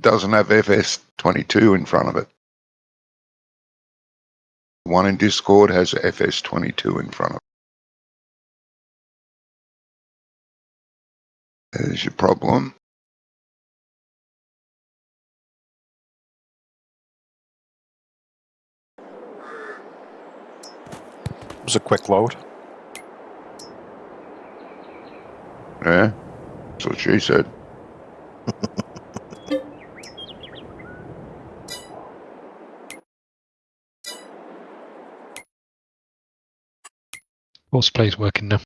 doesn't have FS22 in front of it. The one in Discord has FS22 in front of it. There's your problem. It was a quick load. Yeah, that's what she said. Force play's working now.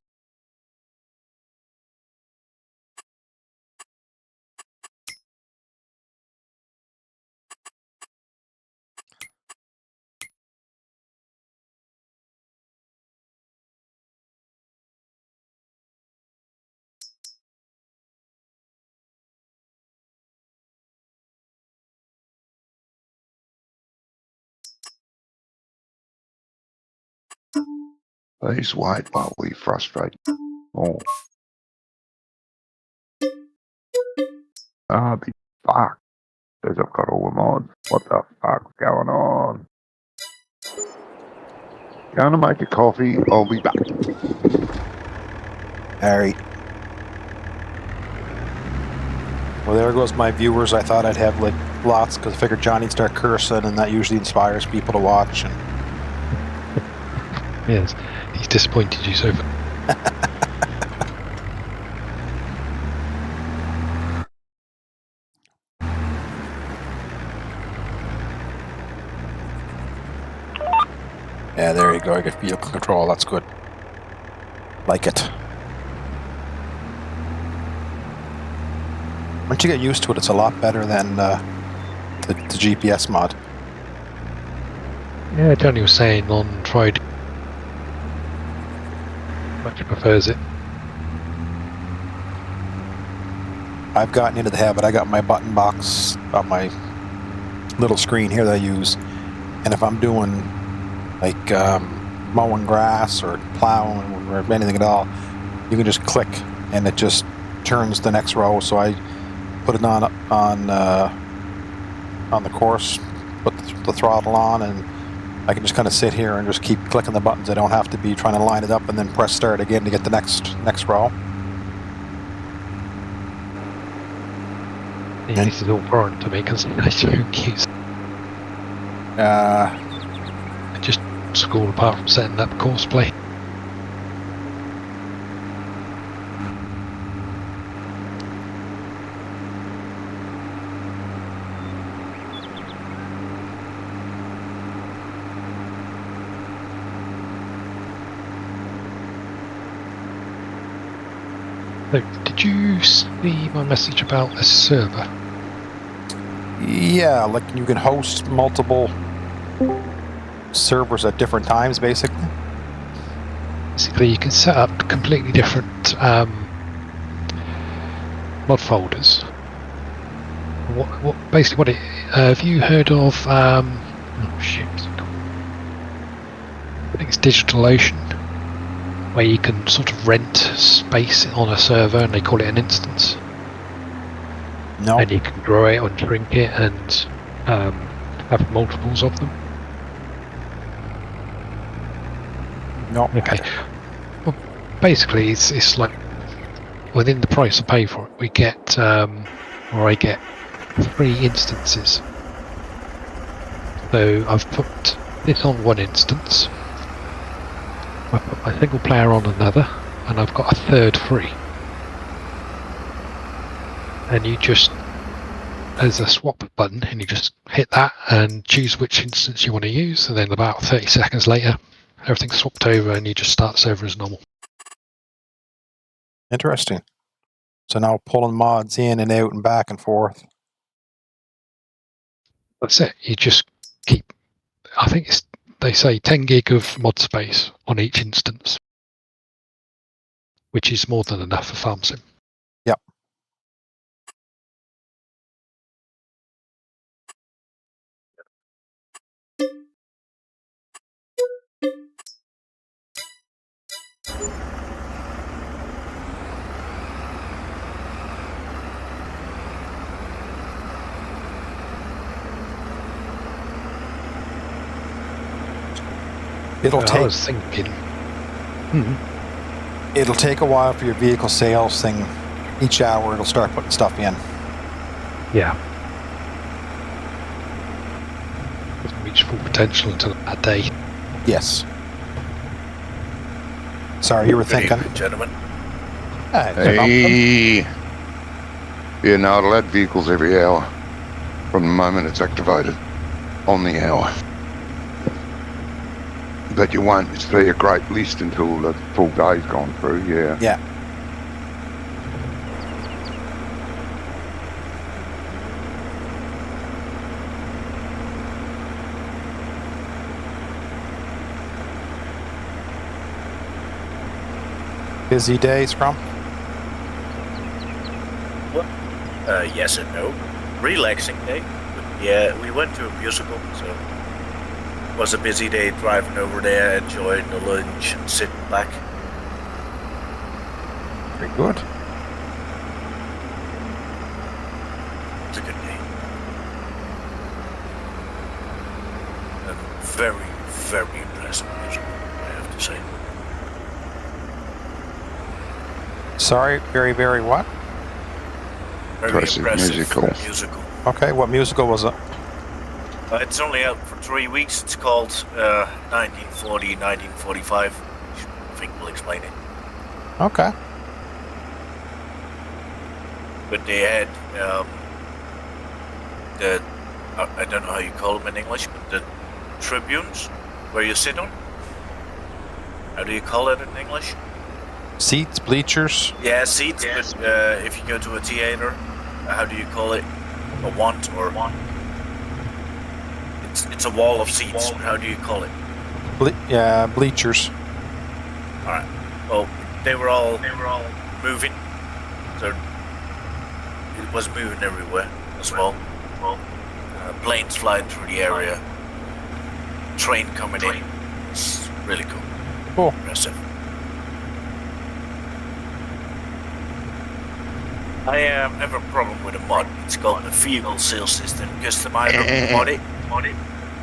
Please wait while we frustrate. Oh. Ah, be fucked. Because I've got all the mods. What the fuck's going on? Going to make a coffee. I'll be back. Alright. Well, there goes my viewers. I thought I'd have like lots because I figured Johnny'd start cursing, and that usually inspires people to watch. And Yes, he's disappointed you so far. yeah, there you go. I get vehicle control. That's good. Like it. Once you get used to it, it's a lot better than the GPS mod. Yeah, Johnny was saying on Friday much prefers it. I've gotten into the habit. I got my button box on my little screen here that I use, and if I'm doing like mowing grass or plowing or anything at all, you can just click and it just turns the next row. So I put it on the course, put the throttle on, and I can just kind of sit here and just keep clicking the buttons. I don't have to be trying to line it up and then press start again to get the next row. Yeah, this is all foreign to me because I don't use I just school apart from setting up course play. So, did you see my message about a server? Yeah, like you can host multiple servers at different times, basically. Basically, you can set up completely different mod folders. What have you heard of? Oh shit! I think it's DigitalOcean, where you can sort of rent space on a server, and they call it an instance. No. And you can grow it or shrink it, and have multiples of them. No. Okay. Well, basically, it's like within the price I pay for it, we get, or I get 3 instances. So I've put this on one instance, I put my single player on another, and I've got a third free. And you just, there's a swap button, and you just hit that and choose which instance you want to use, and then about 30 seconds later, everything's swapped over and you just start the server as normal. Interesting. So now pulling mods in and out and back and forth. That's it. You just keep, I think they say 10 gig of mod space on each instance, which is more than enough for farm sim. Yep. It'll I take was thinking, it'll take a while for your vehicle sales thing. Each hour, it'll start putting stuff in. yeah, doesn't reach full potential until a day. Yes. Sorry, you were Good thinking. evening, gentlemen. Ah, no problem. Hey. You're not allowed vehicles every hour from the moment it's activated on the hour. But you won't see a great list until the full day's gone through, yeah. Yeah. Busy day, Scrum? Yes and no. Relaxing day. But yeah, we went to a musical, so it was a busy day driving over there, enjoying the lunch and sitting back. Very good. It's a good day. A very, very impressive musical, I have to say. Sorry, very, very what? Very Impressive musical. Okay, what musical was it? It's only out for 3 weeks. It's called 1940, 1945. I think we'll explain it. Okay. But they had the I don't know how you call them in English, but the tribunes where you sit on. How do you call it in English? Seats, bleachers. Yeah, seats. Yes. But if you go to a theater, how do you call it? A want or one? It's a wall of seats. How do you call it? Bleachers. All right. Well, they were all moving, so it was moving everywhere as well. Planes flying through the area, train coming in. It's really cool. Cool. Impressive. I have a problem with a mod. It's called the vehicle sales system. Customizer mod it.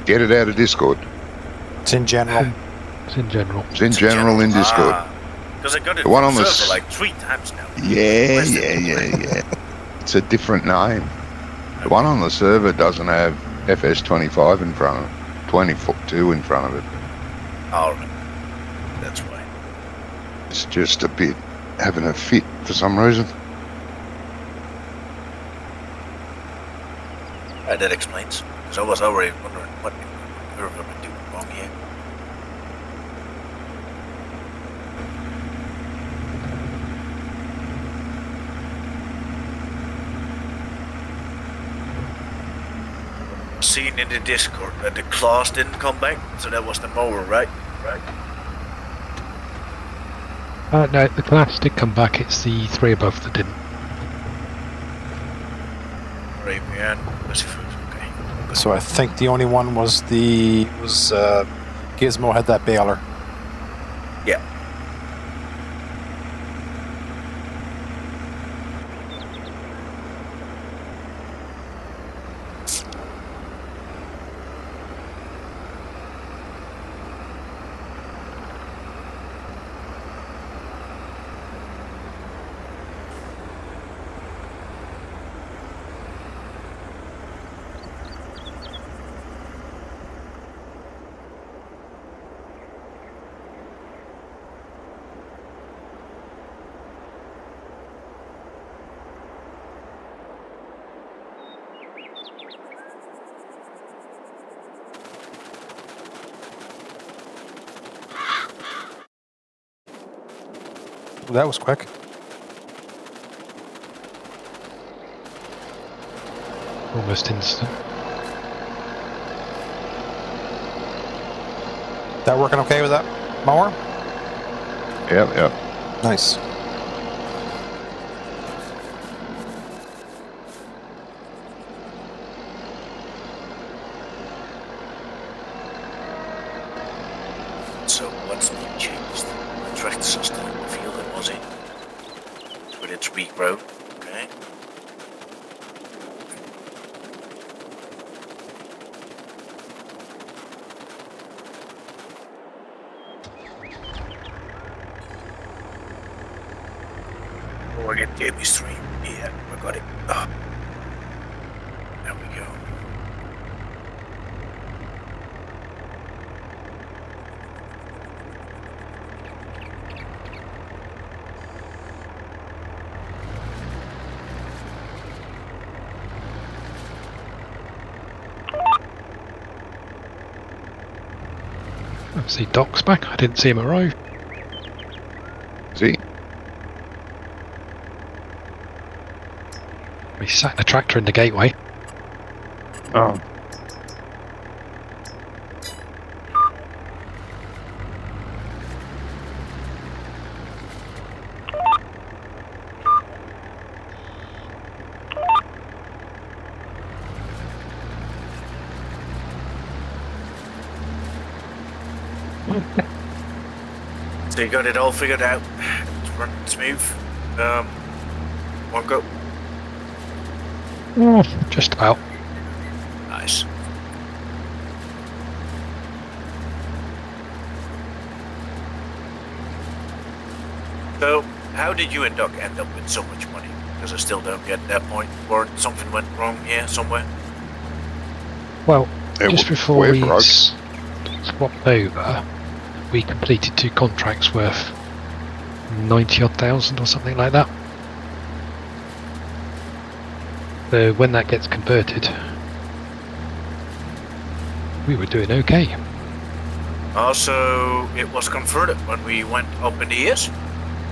Get it out of Discord. It's in general. It's in general. It's in general in Discord. Because I got it The one on the server like 3 times now. Yeah. It's a different name. The one on the server doesn't have FS25 in front of it. 22 in front of it. Alright. That's why. It's just a bit having a fit for some reason. That explains. Because I was already wondering what we're going to do wrong here. Seen in the Discord that the claws didn't come back, so that was the mower, right? No, the class did come back. It's the 3 above that didn't. Right, man. Okay. So I think the only one was Gizmo had that baler. Yeah. That was quick. Almost instant. That working okay with that mower? Yep. Nice. So what's been changed? The track system in the field that was in. With its weak road, okay? Oh, I get Jamie's 3. Yeah, I got it. Oh. There we go. I see Doc's back. I didn't see him arrive. See? We sat in a tractor in the gateway. Oh. So you got it all figured out. It's running smooth. One go. Just about. Nice. So, how did you and Doc end up with so much money? Because I still don't get that point. Or something went wrong here somewhere? Well, Yeah, just before we're we broke. swapped over, we completed 2 contracts worth 90-odd thousand or something like that. So when that gets converted, we were doing okay. Also, it was converted when we went up in the years?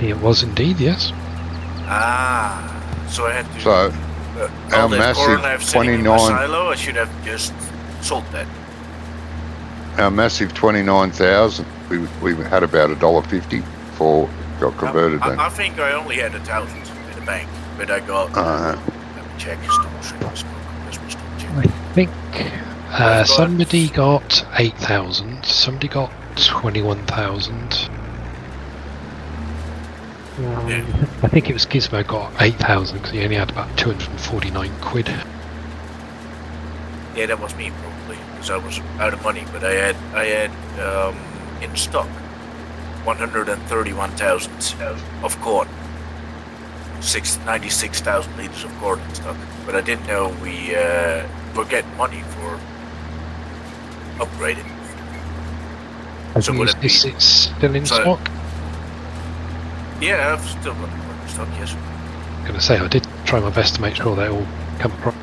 It was indeed, yes. Ah, so I had to... So, all our that massive corn I've sitting in my 29 silo, I should have just sold that. our massive 29,000, we had about $1.50 before it got converted then. I think I only had 1,000 in the bank, but I got... Let me check. I think somebody got 8,000, somebody got 21,000. Yeah. I think it was Gizmo got 8,000 because he only had about 249 quid. Yeah, that was me probably, because I was out of money, but I had in stock 131,000 of corn. 96,000 liters of corn in stock, but I didn't know we were getting money for upgrading. So would it be? Is it still in So- stock? Yeah, I've still got corn in stock, yes. I'm going to say I did try my best to make sure they all come across.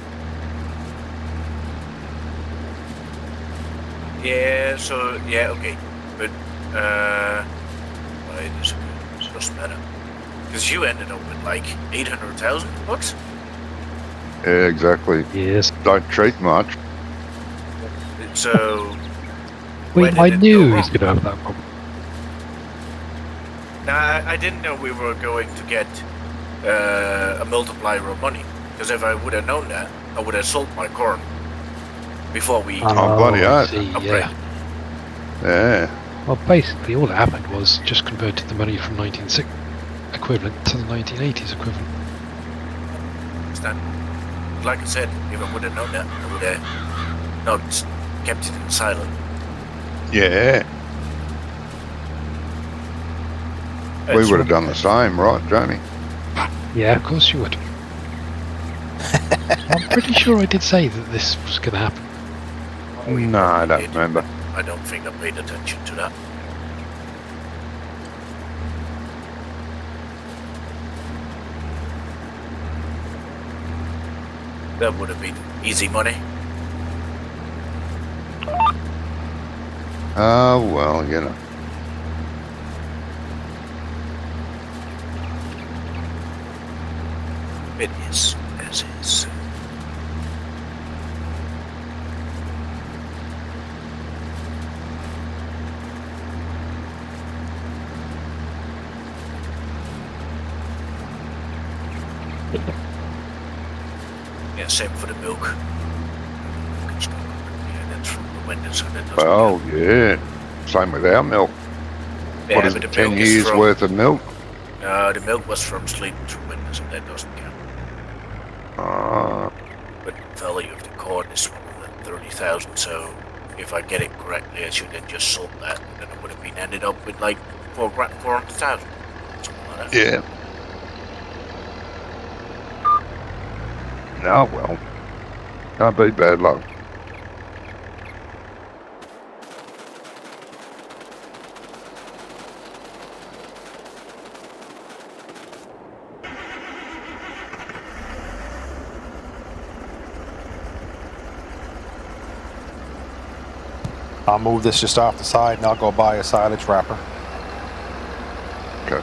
Yeah, so, yeah, okay. But, it doesn't matter. Because you ended up with like 800,000 bucks? Yeah, exactly. Yes. Don't treat much. So, Well, Where I did it knew go he was wrong? going to have that problem. now I didn't know we were going to get a multiplier of money. Because if I would have known that, I would have sold my corn before we Oh, bloody I hell. see, upgraded. yeah. Yeah. Well, basically all that happened was just converted the money from 1960 equivalent to the 1980s equivalent. Understand? Like I said, if I would have known that, I would have not kept it in silent. Yeah. We would have done the same, right, Johnny? Yeah, of course you would. I'm pretty sure I did say that this was going to happen. No, I don't remember. I don't think I paid attention to that. That would have been easy money. Oh, well, you know. It is as is. Yeah, same for the milk. Yeah, that's from the window, so that doesn't Well, count. yeah. Same with our milk. Yeah, What is but it, the 10 milk is years from, worth of milk? the milk was from sleeping through windows, so that doesn't count. Uh, But the value of the corn is 130,000, so if I get it correctly, I should have just sold that, and then I would have been ended up with like 400,000, something like that. yeah. Oh, well. Can't be bad luck. I'll move this just off the side and I'll go buy a silage wrapper. Okay.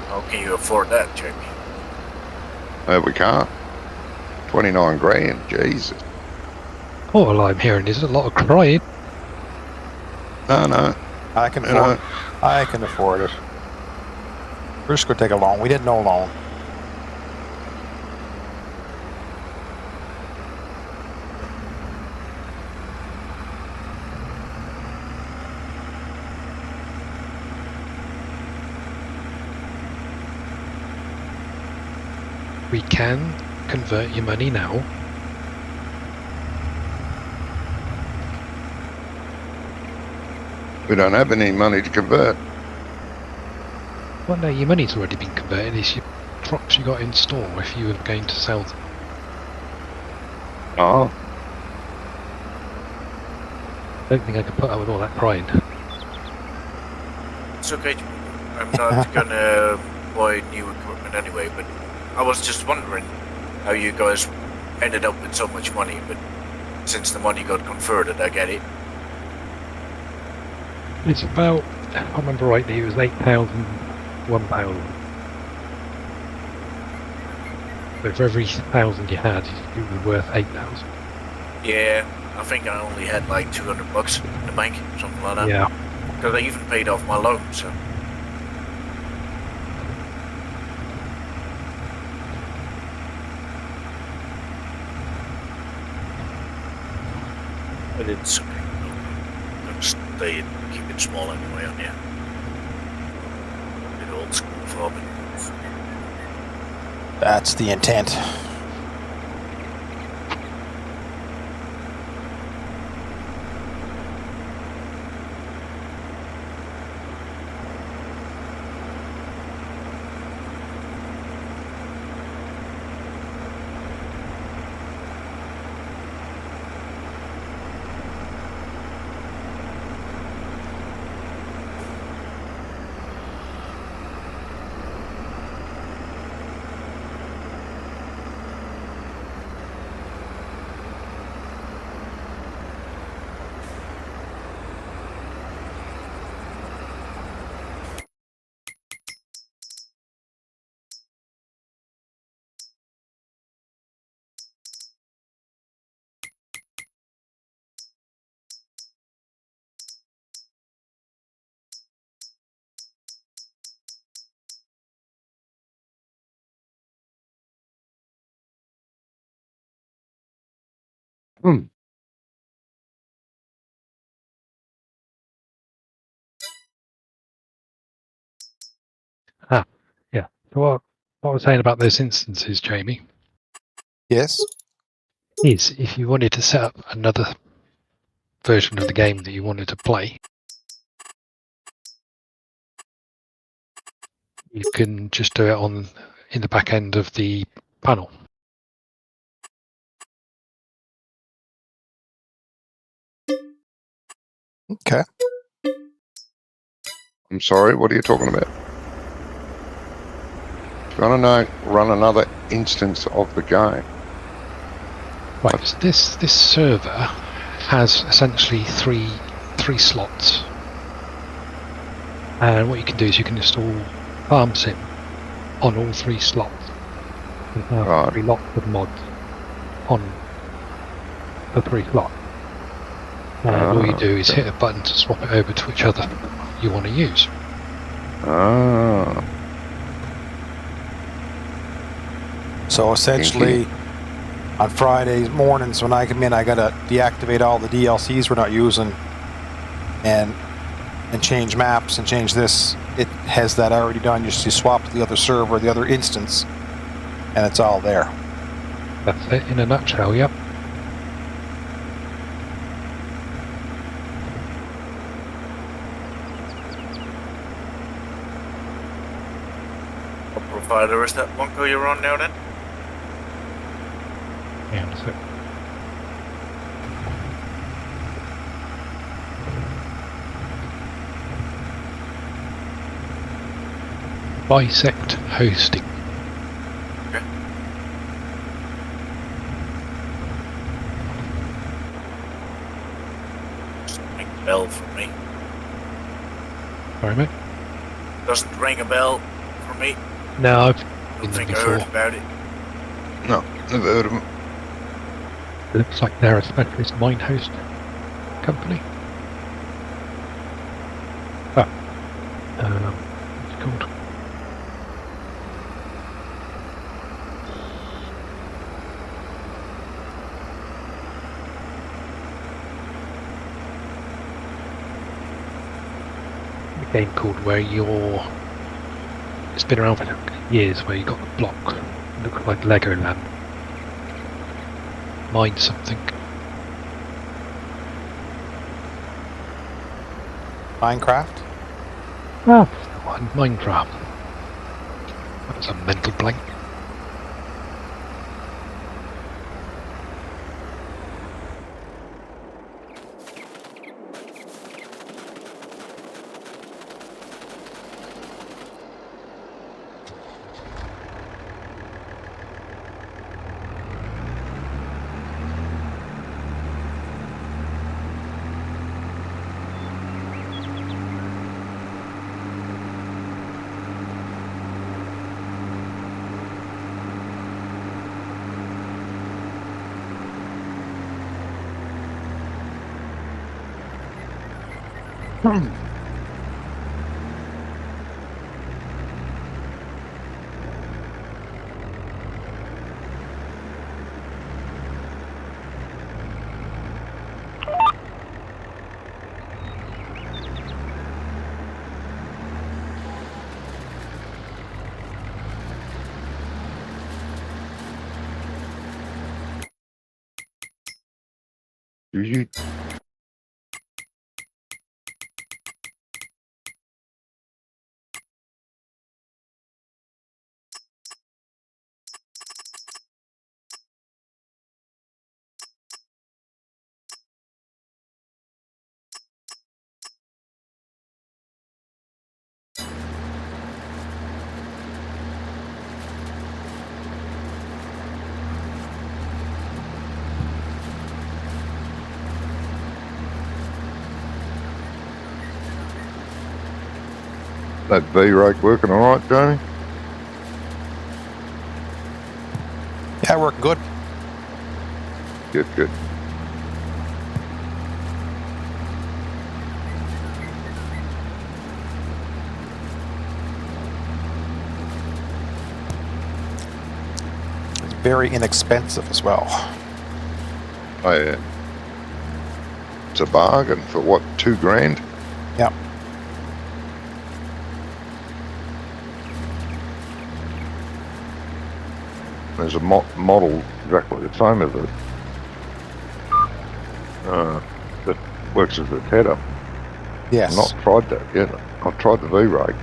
How can you afford that, Jamie? We can't. 29 grand, Jesus. All I'm hearing is a lot of crying. No. I can You afford know, I can afford it. We're just gonna take a loan. We didn't know loan. We can convert your money now. we don't have any money to convert. Well, no, your money's already been converted. It's your crops you got in store if you were going to sell them. Oh, I don't think I could put up with all that crying. It's okay. I'm not gonna buy new equipment anyway, but I was just wondering how you guys ended up with so much money, but since the money got converted, I get it. It's about, if I remember rightly, it was £8,001. So for every 1,000 you had, it was worth 8,000. Yeah, I think I only had like $200 in the bank, something like that. Yeah. Because I even paid off my loan, so. But it's okay. I'm gonna stay and keep it small anyway on here. Bit old school farming. That's the intent. Yeah. So what I was saying about those instances, Jamie, Yes. is if you wanted to set up another version of the game that you wanted to play, you can just do it in the back end of the panel. Okay. I'm sorry, what are you talking about? Trying to run another instance of the game. Right. So this server has essentially three slots, and what you can do is you can install Farm Sim on all 3 slots. There's now Right. 3 lots of mods on the 3 slots. And all you do is hit a button to swap it over to whichever you want to use. Ah, So essentially, on Friday mornings when I come in, I gotta deactivate all the DLCs we're not using, and change maps and change this. It has that already done. You just swap to the other server, the other instance, and it's all there. That's it in a nutshell. Yep. What provider is that bunker you're on now then? So. Bisect hosting. Okay. Doesn't ring a bell for me. Sorry, mate. Doesn't ring a bell for me. No, I've Don't been there think I heard before. about it. No, never heard of them. It looks like they're a specialist mine host company. What's it called? A game called where you're. It's been around for years, where you got the block. It looks like Legoland. Mine something. Minecraft? Ah, one Minecraft. That was a mental blank. Do you? That V-rake working all right, Jamie? Yeah, working good. Good, good. It's very inexpensive as well. Oh, yeah. It's a bargain for what, $2,000? Yep. There's a model exactly the same as it. That works as a tether. Yes. I've not tried that yet. I've tried the V-rake,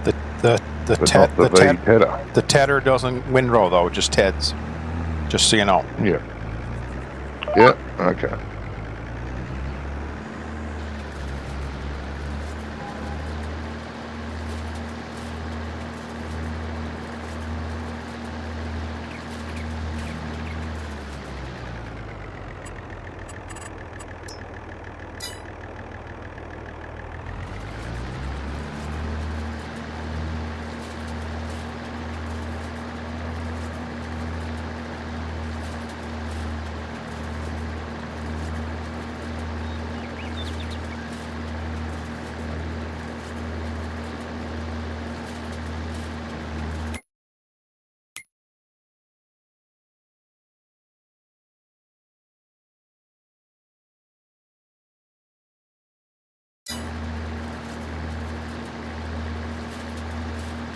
the but not the V-tether. The tether doesn't windrow though, it just teds. Just so you know. Yeah. Yeah, okay.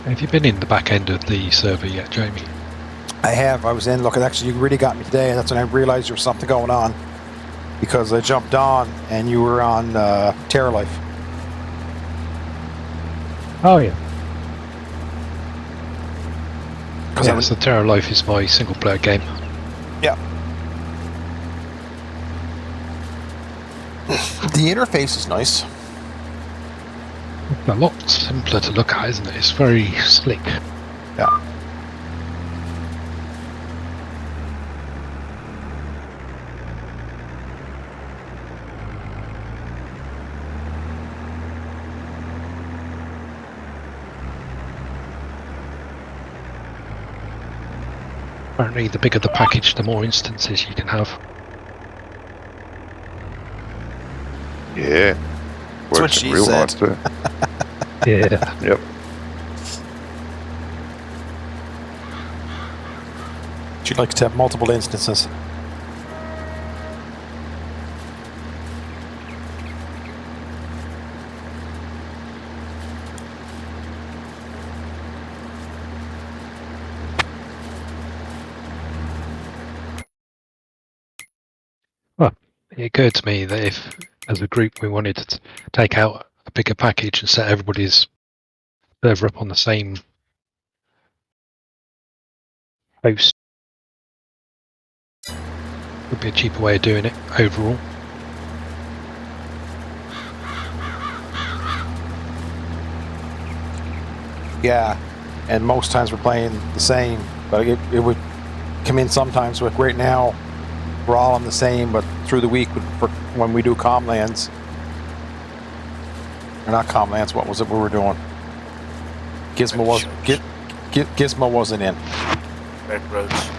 Have you been in the back end of the server yet, Jamie? I have. I was in. Look, it actually really got me today. That's when I realized there was something going on. Because I jumped on and you were on Terra Life. Oh yeah. Because Yeah, so Terra Life is my single player game. Yeah. The interface is nice. A lot simpler to look at, isn't it? It's very slick. Yeah. Apparently, the bigger the package, the more instances you can have. Yeah. That's what Works she real said. nice too. Yeah. Yep. She likes to have multiple instances. It occurred to me that if, as a group, we wanted to take out a bigger package and set everybody's server up on the same host, would be a cheaper way of doing it overall. Yeah, and most times we're playing the same, but it would come in sometimes. Like right now, we're all on the same, but through the week, when we do Comlands, or not Comlands, what was it we were doing? Gizmo wasn't in. Back roads.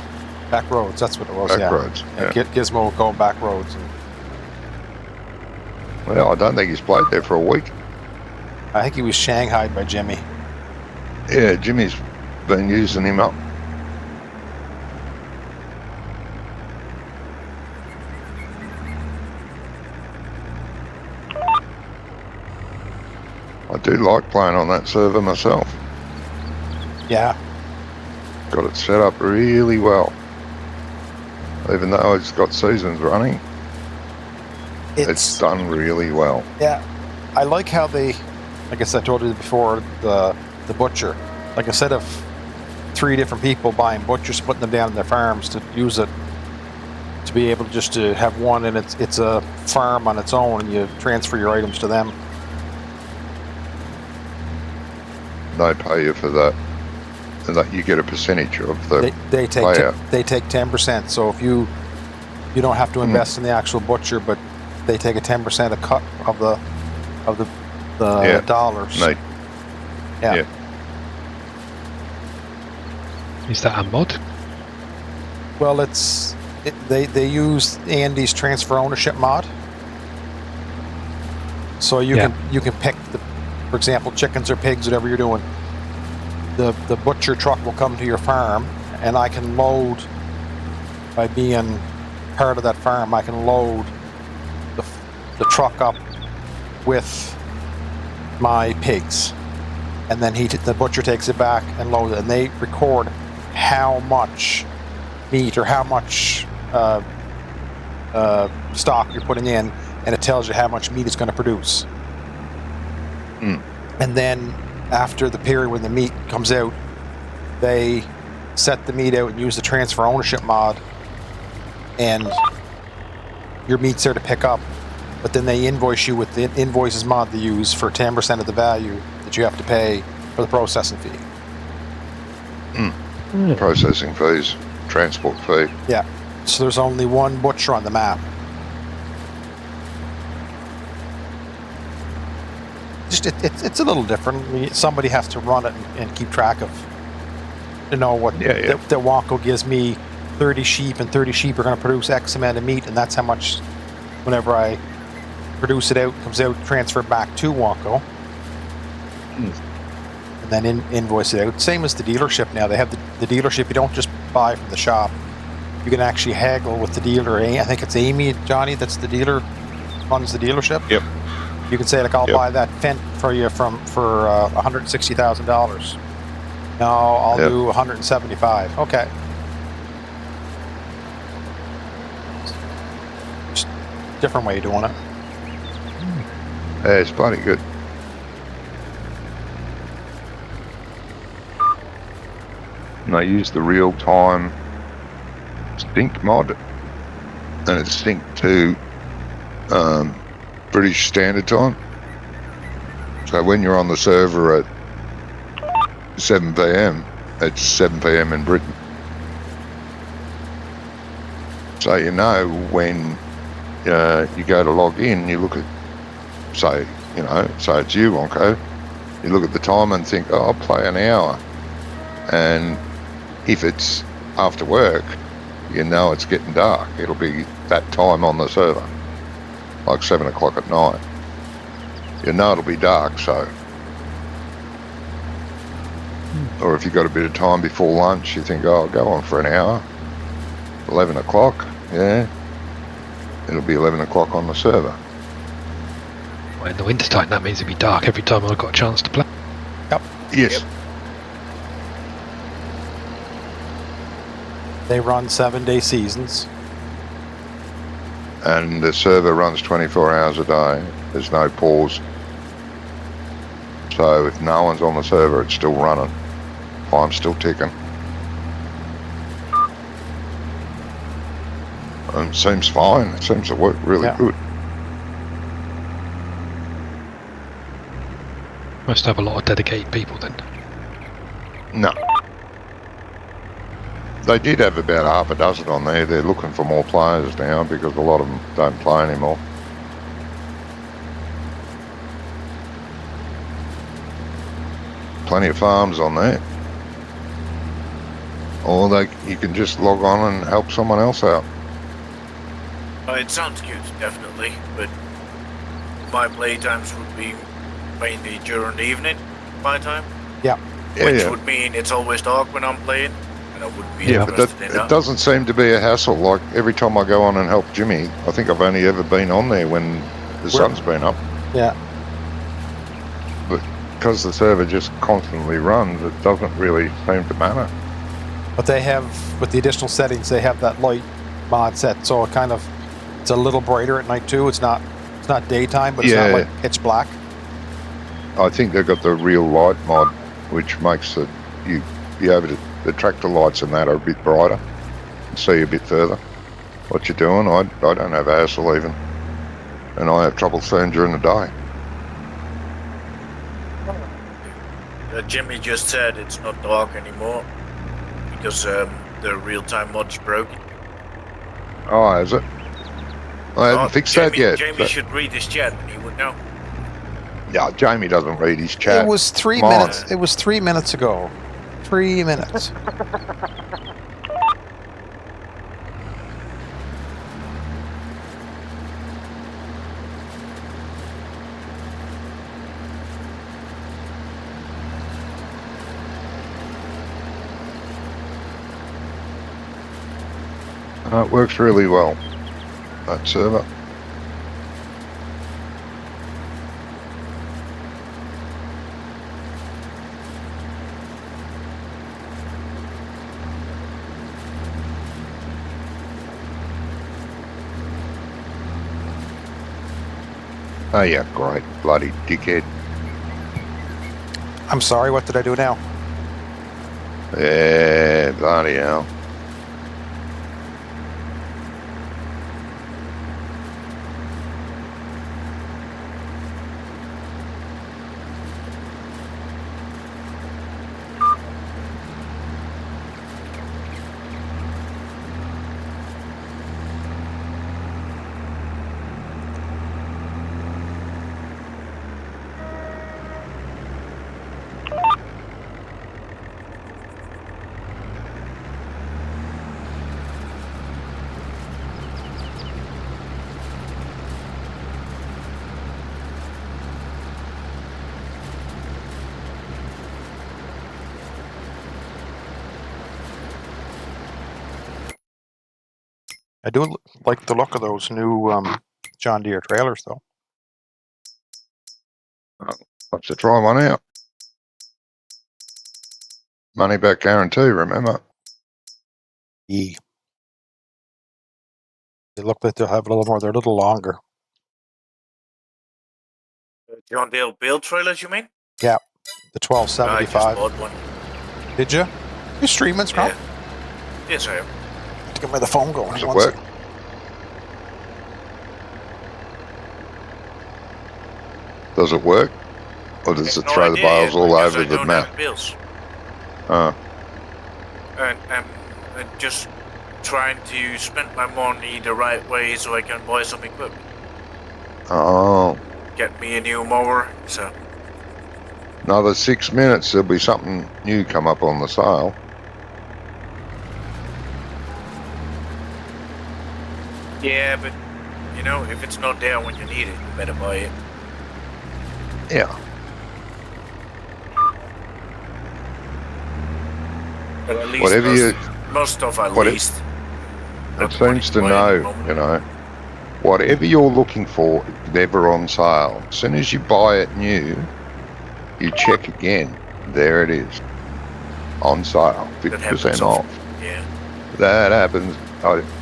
Back roads, that's what it was. Back yeah. roads. Yeah, Yeah. Gizmo would go back roads. And Well, I don't think he's played there for a week. I think he was shanghaied by Jimmy. Yeah, Jimmy's been using him up. I do like playing on that server myself. Yeah, Got it set up really well. Even though it's got seasons running, it's done really well. Yeah, I like how they, like I said, I told you before, the butcher. Like instead of 3 different people buying butchers, putting them down in their farms to use it, to be able just to have one, and it's a farm on its own, and you transfer your items to them. They pay you for that, and that you get a percentage of the They take layout. they take 10%. So if you don't have to invest in the actual butcher, but they take a 10% of cut of the Yeah. dollars. They- Yeah. yeah. Is that a mod? Well, they use Andy's transfer ownership mod. So you can pick for example, chickens or pigs, whatever you're doing. The butcher truck will come to your farm, and I can load, by being part of that farm, I can load the truck up with my pigs, and then the butcher takes it back and loads it, and they record how much meat or how much stock you're putting in, and it tells you how much meat it's going to produce. And then after the period when the meat comes out, they set the meat out and use the transfer ownership mod, and your meat's there to pick up, but then they invoice you with the invoices mod they use for 10% of the value that you have to pay for the processing fee. Processing fees, transport fee. Yeah. So there's only one butcher on the map. Just it's a little different. I mean, somebody has to run it and keep track of, to know what Yeah. that Wonko gives me 30 sheep, and 30 sheep are going to produce X amount of meat, and that's how much, whenever I produce it out, comes out, transfer back to Wonko, and then invoice it out. Same as the dealership now. They have the dealership. You don't just buy from the shop. You can actually haggle with the dealer. I think it's Amy, Johnny, that's the dealer, runs the dealership. Yep. You can say, like, I'll Yep. buy that Fendt for you for $160,000. No, I'll Yep. do 175. Okay. Just different way of doing it. Yeah, it's bloody good. And they use the real-time sync mod, and it's synced to British Standard Time. So when you're on the server at 7 p.m, it's 7 p.m. in Britain. So you know when you go to log in, you look at, say it's you, Wonko. You look at the time and think, oh, I'll play an hour. And if it's after work, you know it's getting dark. It'll be that time on the server, like 7 o'clock at night. You know it'll be dark, so. Or if you've got a bit of time before lunch, you think, oh, I'll go on for an hour. 11 o'clock, yeah. It'll be 11 o'clock on the server. Well, in the wintertime, that means it'll be dark every time I've got a chance to play. Yep. Yes. Yep. They run 7-day seasons. And the server runs 24 hours a day. There's no pause. So if no one's on the server, it's still running. Time's still ticking. And it seems fine. It seems to work really good. Must have a lot of dedicated people then. No. They did have about half a dozen on there. They're looking for more players now because a lot of them don't play anymore. Plenty of farms on there. Or you can just log on and help someone else out. It sounds good, definitely, but my playtimes would be mainly during the evening, my time. Yeah. Which would mean it's always dark when I'm playing, and I wouldn't be But interested in that. it doesn't seem to be a hassle. Like every time I go on and help Jimmy, I think I've only ever been on there when the sun's been up. Yeah. But because the server just constantly runs, it doesn't really seem to matter. But they have, with the additional settings, they have that light mod set, so it's a little brighter at night too. It's not daytime, but it's not like pitch black. I think they've got the real light mod, which makes you be able to, the tractor lights and that are a bit brighter and see a bit further what you're doing. I don't have a hassle even, and I have trouble seeing during the day. Jimmy just said it's not dark anymore because the real-time mod's broken. Oh, is it? I haven't fixed that yet. Jamie should read his chat and he would know. Yeah, Jamie doesn't read his chat. It was 3 minutes. It was 3 minutes ago. 3 minutes. It works really well, that server. Oh yeah, great, bloody dickhead. I'm sorry, what did I do now? Yeah, bloody hell. I do like the look of those new John Deere trailers, though. I'll have to try one out. Money back guarantee, remember? Yeah. They look like they'll have a little more. They're a little longer. John Deere build trailers, you mean? Yeah, the 1275. I just bought one. Did you? You streaming, Scrum? Yeah. Yes, I am. Get the phone going. Does it One work? second. Does it work? Or does it No throw the idea bales yet, all because over I the don't map? have bills. Oh, And I'm just trying to spend my money the right way so I can buy some equipment. oh. Get me a new mower. So Another 6 minutes, there'll be something new come up on the sale. yeah, but you know, if it's not there when you need it, you better buy it. Yeah. But at least Whatever most stuff I whatever- leased. It Not the money seems to buy it at the know, moment. you know, whatever you're looking for, it's never on sale. As soon as you buy it new, you check again. There it is. On sale. That 50% happens off. often. Yeah. That happens.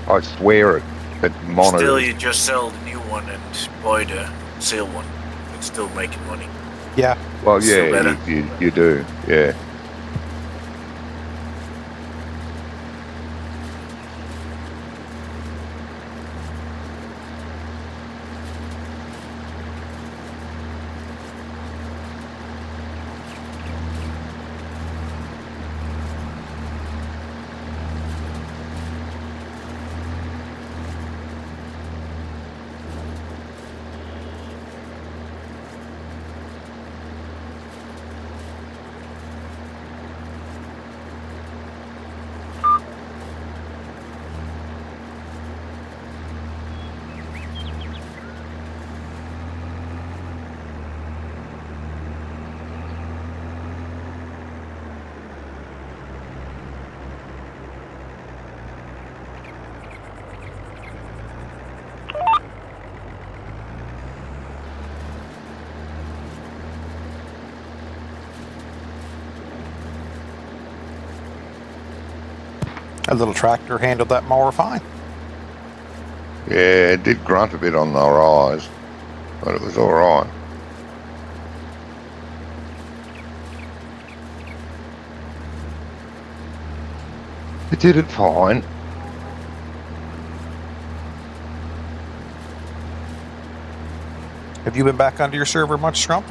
I swear it. It monitors. Still, you just sell the new one and buy the sale one. It's still making money. Yeah. Well, still yeah, better. you do. Yeah. That little tractor handled that mower fine. Yeah, it did grunt a bit on the rise, but it was all right. It did it fine. Have you been back onto your server much, Scrump?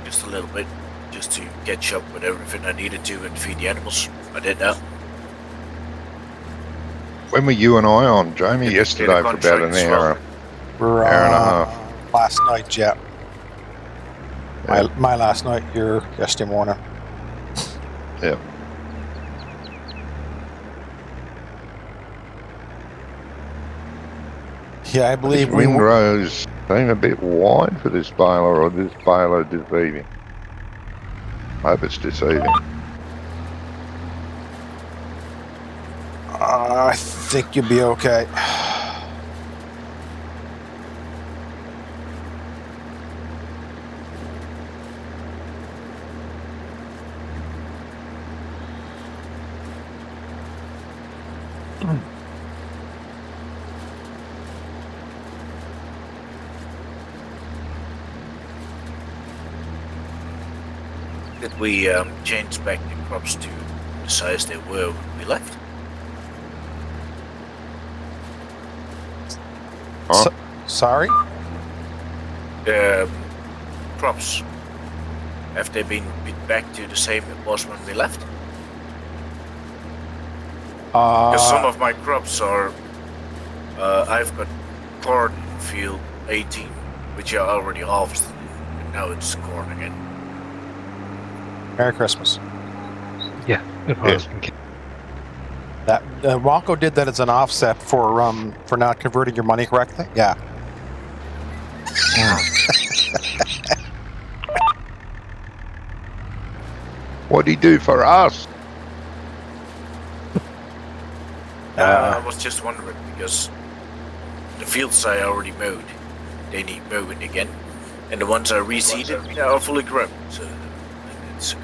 Just a little bit. Just to catch up with everything I needed to and feed the animals. I did that. When were you and I on, Jamie? Did Yesterday a for about contract an as hour. well. We're Hour and a half. last night, yeah. Yeah. My last night, your yesterday morning. Yeah. Yeah, I This believe we were. windrow's seem a bit wide for this baler, or this baler deceiving. I hope it's deceiving. I think you'll be okay. Did we change back the crops to the size they were when we left? Huh? Sorry? The crops, have they been back to the same it was when we left? Because some of my crops are, I've got corn in field 18, which I already harvested, and now it's corn again. Merry Christmas. Yeah, if I was thinking. That Wonko did that as an offset for not converting your money correctly. Yeah. What'd he do for us? I was just wondering because the fields I already mowed, they need mowing again, and the ones I reseeded, they are fully grown. So it's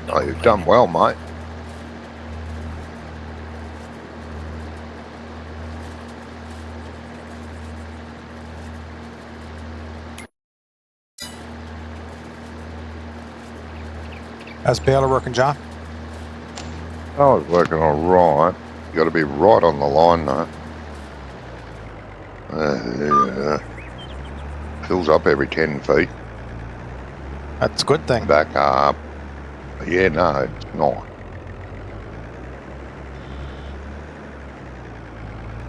Oh, you've done well, mate. How's Baylor working, John? I was working all right. You got to be right on the line, though. Fills up every 10 feet. That's a good thing. Back up. Yeah, no, it's not.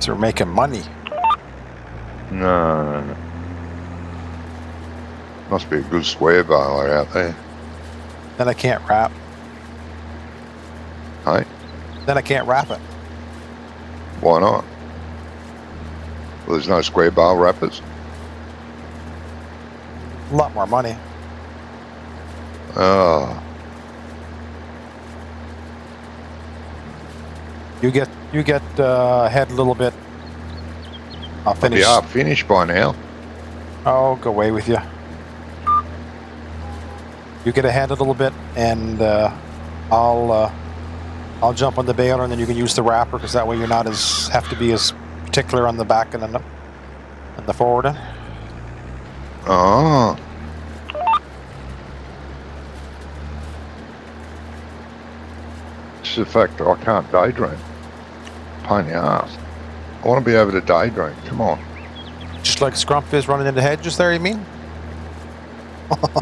So we're making money. No. Must be a good square baler out there. Then I can't wrap. Hey, Then I can't wrap it. why not? Well, there's no square bale wrappers. A lot more money. Oh, You get ahead a little bit. I'll finish. you are finished by now. Oh, go away with you. You get ahead a little bit, and I'll jump on the baler, and then you can use the wrapper, because that way you're not have to be as particular on the back and the forward end. Oh. It's the fact that I can't daydream. Pain in the ass. I want to be able to daydream. Come on. Just like Scrump is running into hedges there, you mean?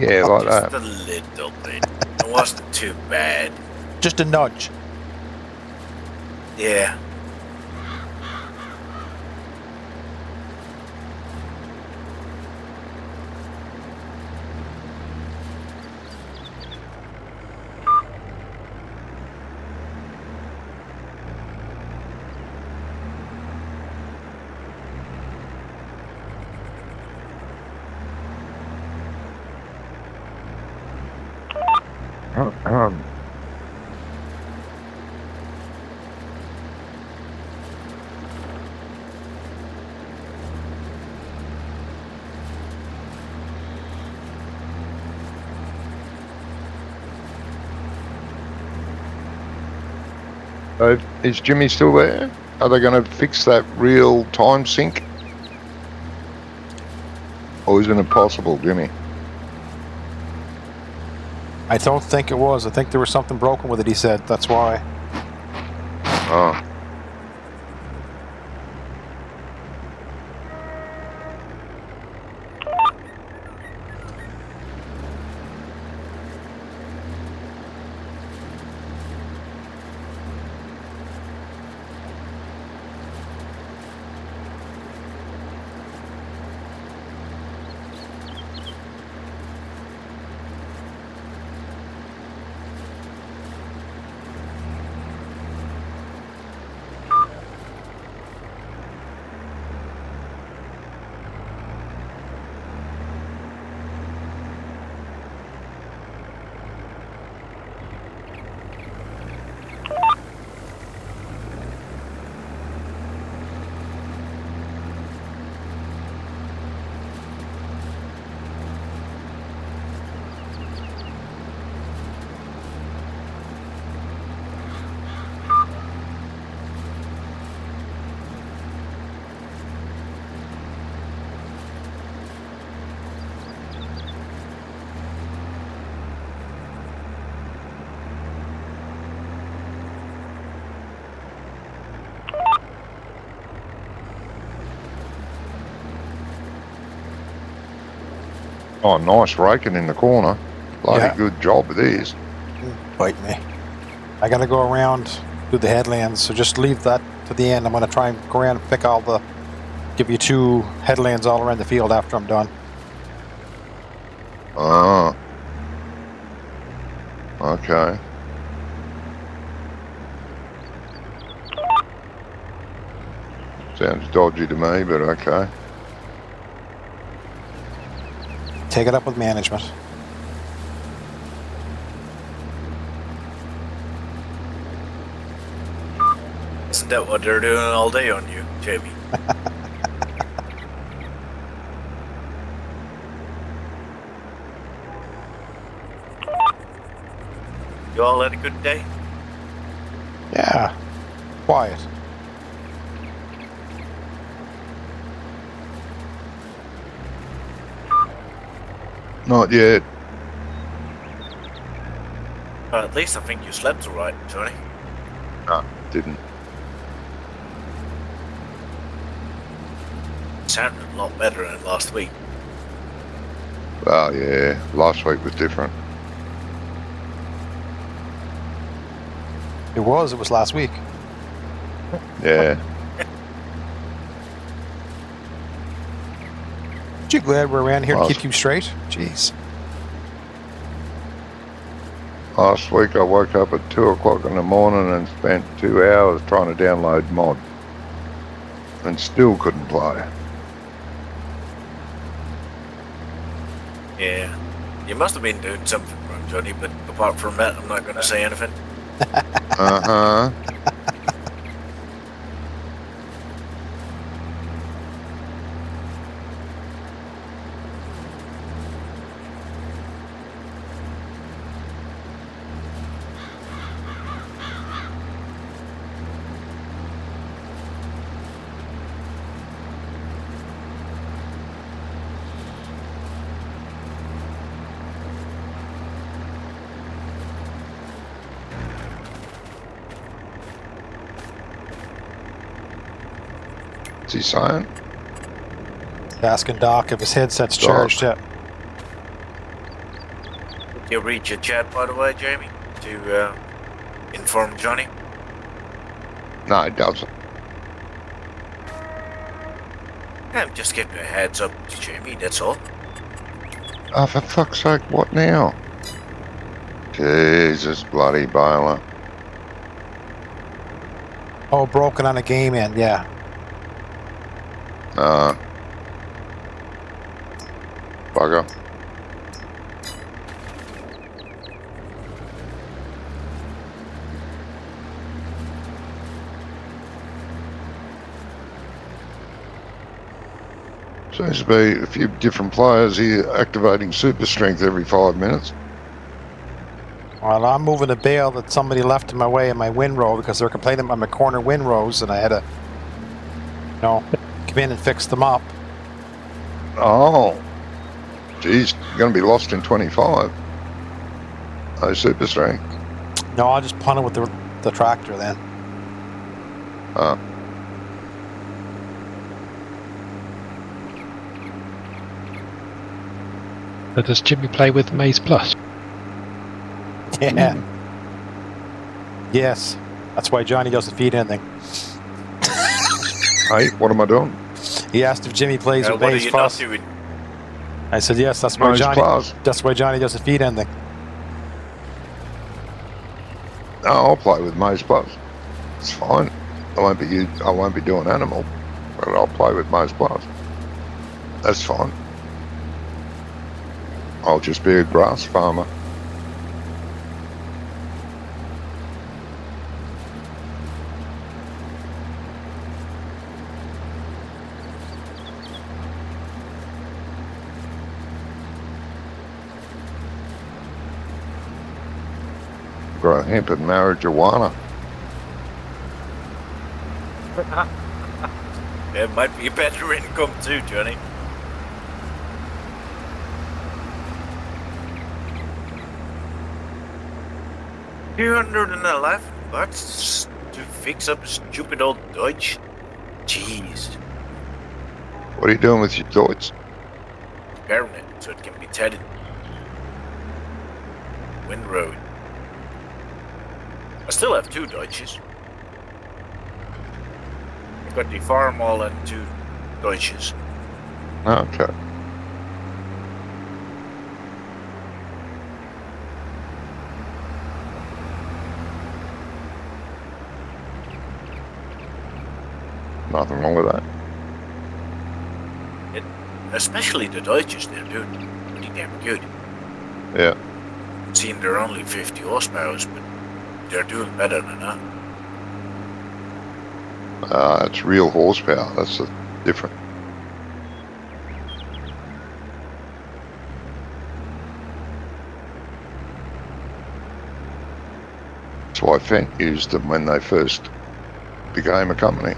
Yeah, like Just that. a little bit. It wasn't too bad. Just a nudge. Yeah. Is Jimmy still there? Are they going to fix that real time sync? Or isn't it possible, Jimmy? I don't think it was. I think there was something broken with it, he said. That's why. Oh. Oh, nice raking in the corner. Bloody Yeah. good job it is. Bite me. I gotta go around, do the headlands, so just leave that to the end. I'm gonna try and go around and pick give you 2 headlands all around the field after I'm done. Ah. Okay. Sounds dodgy to me, but okay. Take it up with management. Isn't that what they're doing all day on you, Jamie? You all had a good day? Yeah. Quiet. Not yet. Well, at least I think you slept all right, Tony. didn't. It sounded a lot better than last week. Oh yeah, last week was different. It was last week. Yeah. Aren't you glad we're around here to Awesome. keep you straight? Jeez. Last week I woke up at 2 o'clock in the morning and spent 2 hours trying to download mod. And still couldn't play. Yeah. You must have been doing something wrong, Johnny, but apart from that, I'm not going to say anything. Uh-huh. What's he saying? Asking Doc if his headset's Doc. charged yet. Did you read your chat, by the way, Jamie, to inform Johnny? No, he doesn't. I'm just giving you a heads up, Jamie, that's all. Oh, for fuck's sake, what now? Jesus bloody Baylor. Oh, broken on a game end, yeah. Bugger. Seems to be a few different players here activating super strength every 5 minutes. Well, I'm moving a bale that somebody left in my way in my windrow because they're complaining about my corner windrows, and I had to, come in and fix them up. Oh. Geez, you're going to be lost in 25. Oh, super strength. No, I'll just punt it with the tractor then. Oh. So does Jimmy play with Maze Plus? Yeah. Yes. That's why Johnny doesn't feed anything. Hey, what am I doing? He asked if Jimmy plays with What are Maze you Plus. not doing? I said yes. That's why Maze Johnny. Plus. That's why Johnny doesn't feed anything. Oh, I'll play with Maze Plus. It's fine. I won't be doing animal, but I'll play with Maze Plus. That's fine. I'll just be a grass farmer. Grow hemp and marijuana. It might be a better income too, Johnny. $211 to fix up a stupid old Dodge? Jeez. What are you doing with your Deutz? Repairing it so it can be tethered. Windrow. I still have 2 Deutsches. I've got the Farmall and 2 Deutsches. Okay. Nothing wrong with that. Especially the Deutsches, they're doing pretty damn good. Yeah. Seeing they're only 50 horsepower, but they're doing better than that. It's real horsepower. That's different. That's why Fent used them when they first became a company.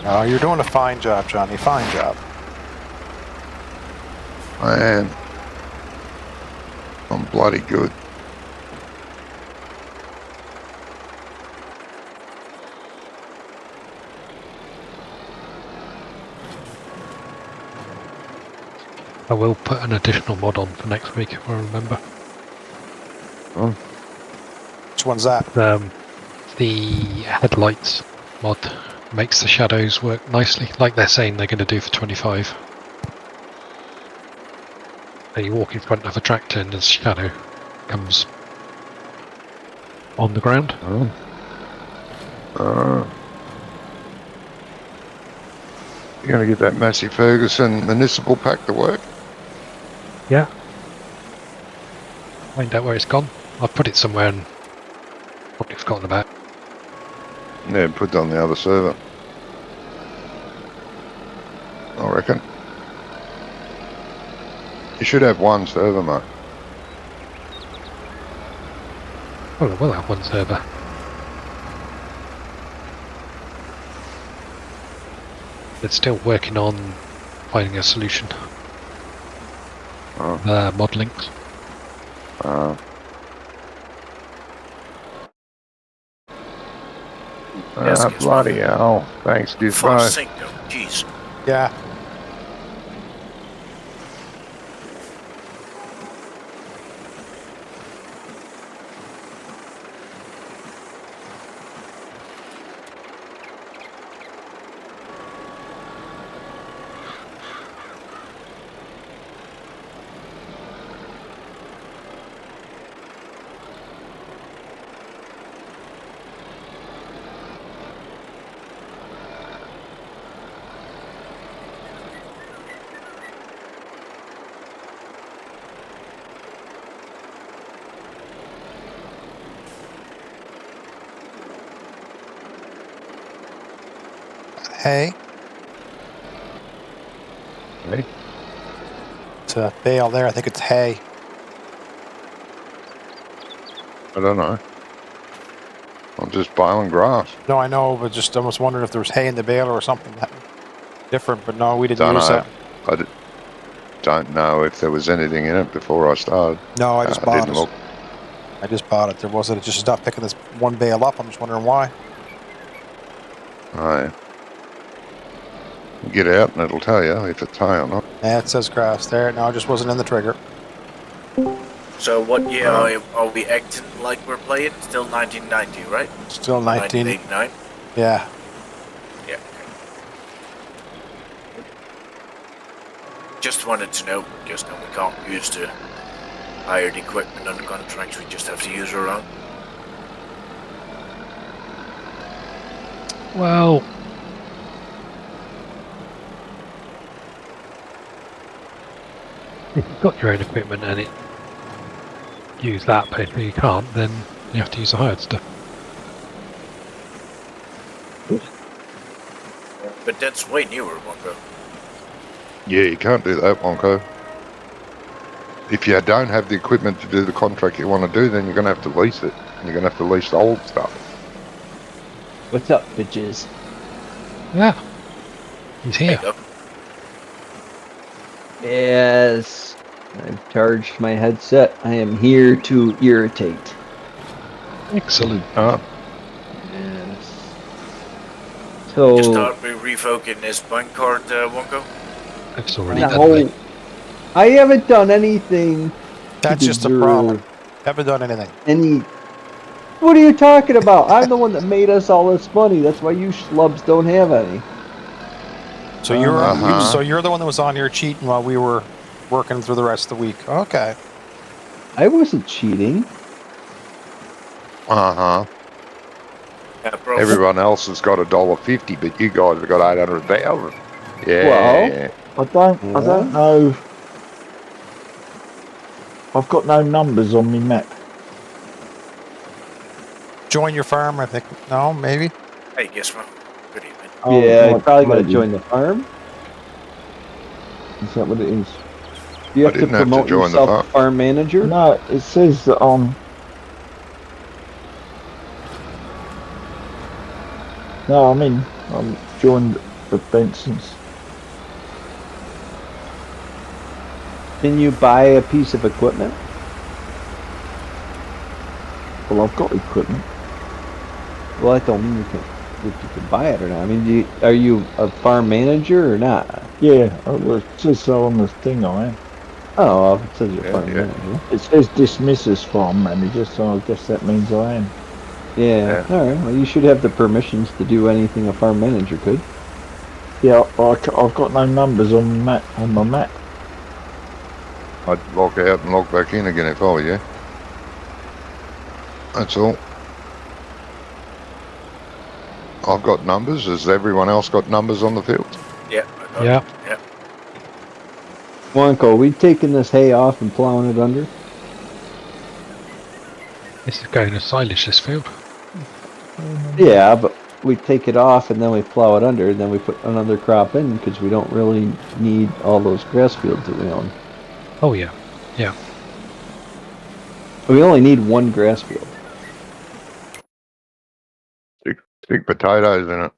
Oh, you're doing a fine job, Johnny. Fine job. I am. I'm bloody good. I will put an additional mod on for next week if I remember. Which one's that? The headlights mod makes the shadows work nicely, like they're saying they're going to do for 25. So you walk in front of a tractor and the shadow comes on the ground. You're going to get that Massey Ferguson municipal pack to work? Yeah. Find out where it's gone. I've put it somewhere and probably forgotten about it. Yeah, put it on the other server. I reckon. You should have one server, mate. Oh, I will have one server. They're still working on finding a solution. Mod links. Bloody hell. Thanks, Gizmo. Fast sync though, jeez. Yeah. Hay. Hey. It's a bale there. I think it's hay. I don't know. I'm just baling grass. No, I know, but just I was wondering if there was hay in the baler or something different. But no, we didn't Don't use know. that. Don't know if there was anything in it before I started. No, I just bought didn't it. look. I just bought it. There wasn't. It just stopped picking this one bale up. I'm just wondering why. Oh, yeah. Get out and it'll tell you if it's hay or not. Yeah, it says grass there. No, it just wasn't in the trigger. So what year are we acting like we're playing? Still 1990, right? Still 19. 1989? Yeah. Yeah. Just wanted to know, because now we can't use the hired equipment on the contracts, we just have to use our own. Well, if you've got your own equipment and it use that, but if you can't, then you have to use the hired stuff. But that's way newer, Wonko. Yeah, you can't do that, Wonko. If you don't have the equipment to do the contract you want to do, then you're going to have to lease it. And you're going to have to lease the old stuff. What's up, bitches? Yeah. He's here. There you go. Yes, I've charged my headset. I am here to irritate. Excellent. Yes. So, Just start revoking this bank card, Wonko. It's already no, done, mate. I haven't done anything. That's to just a deserve problem. Haven't done anything. Any? What are you talking about? I'm the one that made us all this money. That's why you schlubs don't have any. So you're the one that was on here cheating while we were working through the rest of the week. Okay. I wasn't cheating. Uh-huh. Yeah, bro. Everyone else has got $1.50, but you guys have got 800,000. Yeah. Well, I don't know. I've got no numbers on me map. Join your farm, I think. No, maybe. Hey, Gizmo. Good evening. Oh, yeah, you right, probably got to maybe. join the farm. Is that what it is? You have I to didn't have to promote join the yourself farm. farm manager. No, it says that on. No, I mean, I'm joined the Bensons. Can you buy a piece of equipment? Well, I've got equipment. Well, I don't mean if you can buy it or not. I mean, are you a farm manager or not? Yeah, well, it says so on the thing I am. Oh, well, if it says you're a Yeah, farm yeah. manager. It says dismisses farm manager, so I guess that means I am. Yeah. Yeah. All right. Well, you should have the permissions to do anything a farm manager could. Yeah, I've got no numbers on my map. I'd log out and log back in again if I were you. That's all. I've got numbers. Has everyone else got numbers on the field? Yeah. I got it. Yeah. Yeah. Wonko, we taking this hay off and plowing it under? This is going to silage this field. Yeah, but we take it off and then we plow it under, and then we put another crop in because we don't really need all those grass fields that we own. Oh yeah. We only need one grass field. Stick potatoes in it.